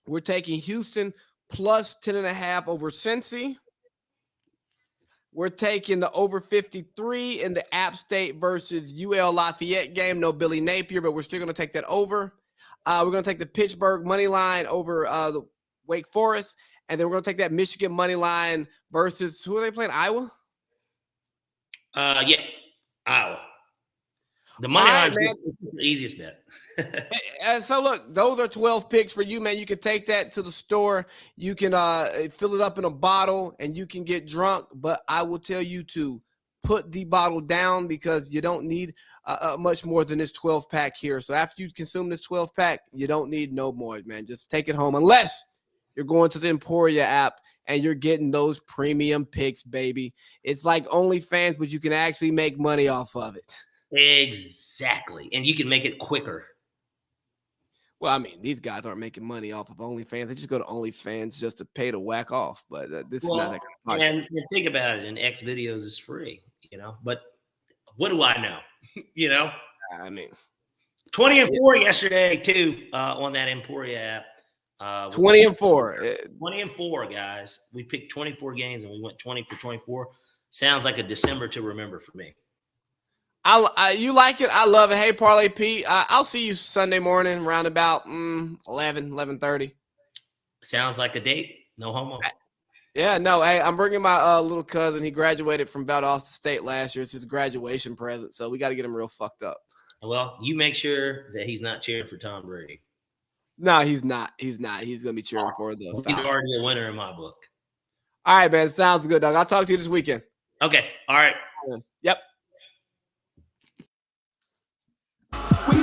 We're taking Houston plus 10.5 over Cincy. We're taking the over 53 in the App State versus UL Lafayette game. No Billy Napier, but we're still going to take that over. We're going to take the Pittsburgh money line over the Wake Forest. And then we're going to take that Michigan money line versus, who are they playing, Iowa? Yeah, Iowa. The money line is the easiest bet. So, look, those are 12 picks for you, man. You can take that to the store. You can fill it up in a bottle, and you can get drunk. But I will tell you to put the bottle down because you don't need much more than this 12-pack here. So after you consume this 12-pack, you don't need no more, man. Just take it home unless you're going to the Emporia app and you're getting those premium picks, baby. It's like OnlyFans, but you can actually make money off of it. Exactly. And you can make it quicker. Well, I mean, these guys aren't making money off of OnlyFans. They just go to OnlyFans just to pay to whack off. But this is not that kind of podcast. And think about it. And X videos is free, But what do I know? I mean, 20-4 yesterday, too, on that Emporia app. 20-4. 20-4, guys. We picked 24 games and we went 20 for 24. Sounds like a December to remember for me. You like it? I love it. Hey, Parlay Pete, I'll see you Sunday morning around about 11:30. Sounds like a date. No homo. Yeah, no. Hey, I'm bringing my little cousin. He graduated from Valdosta State last year. It's his graduation present, so we got to get him real fucked up. Well, you make sure that he's not cheering for Tom Brady. No, he's not. He's not. He's going to be cheering for the. He's already a winner in my book. All right, man. Sounds good, dog. I'll talk to you this weekend. Okay. All right. Yep. We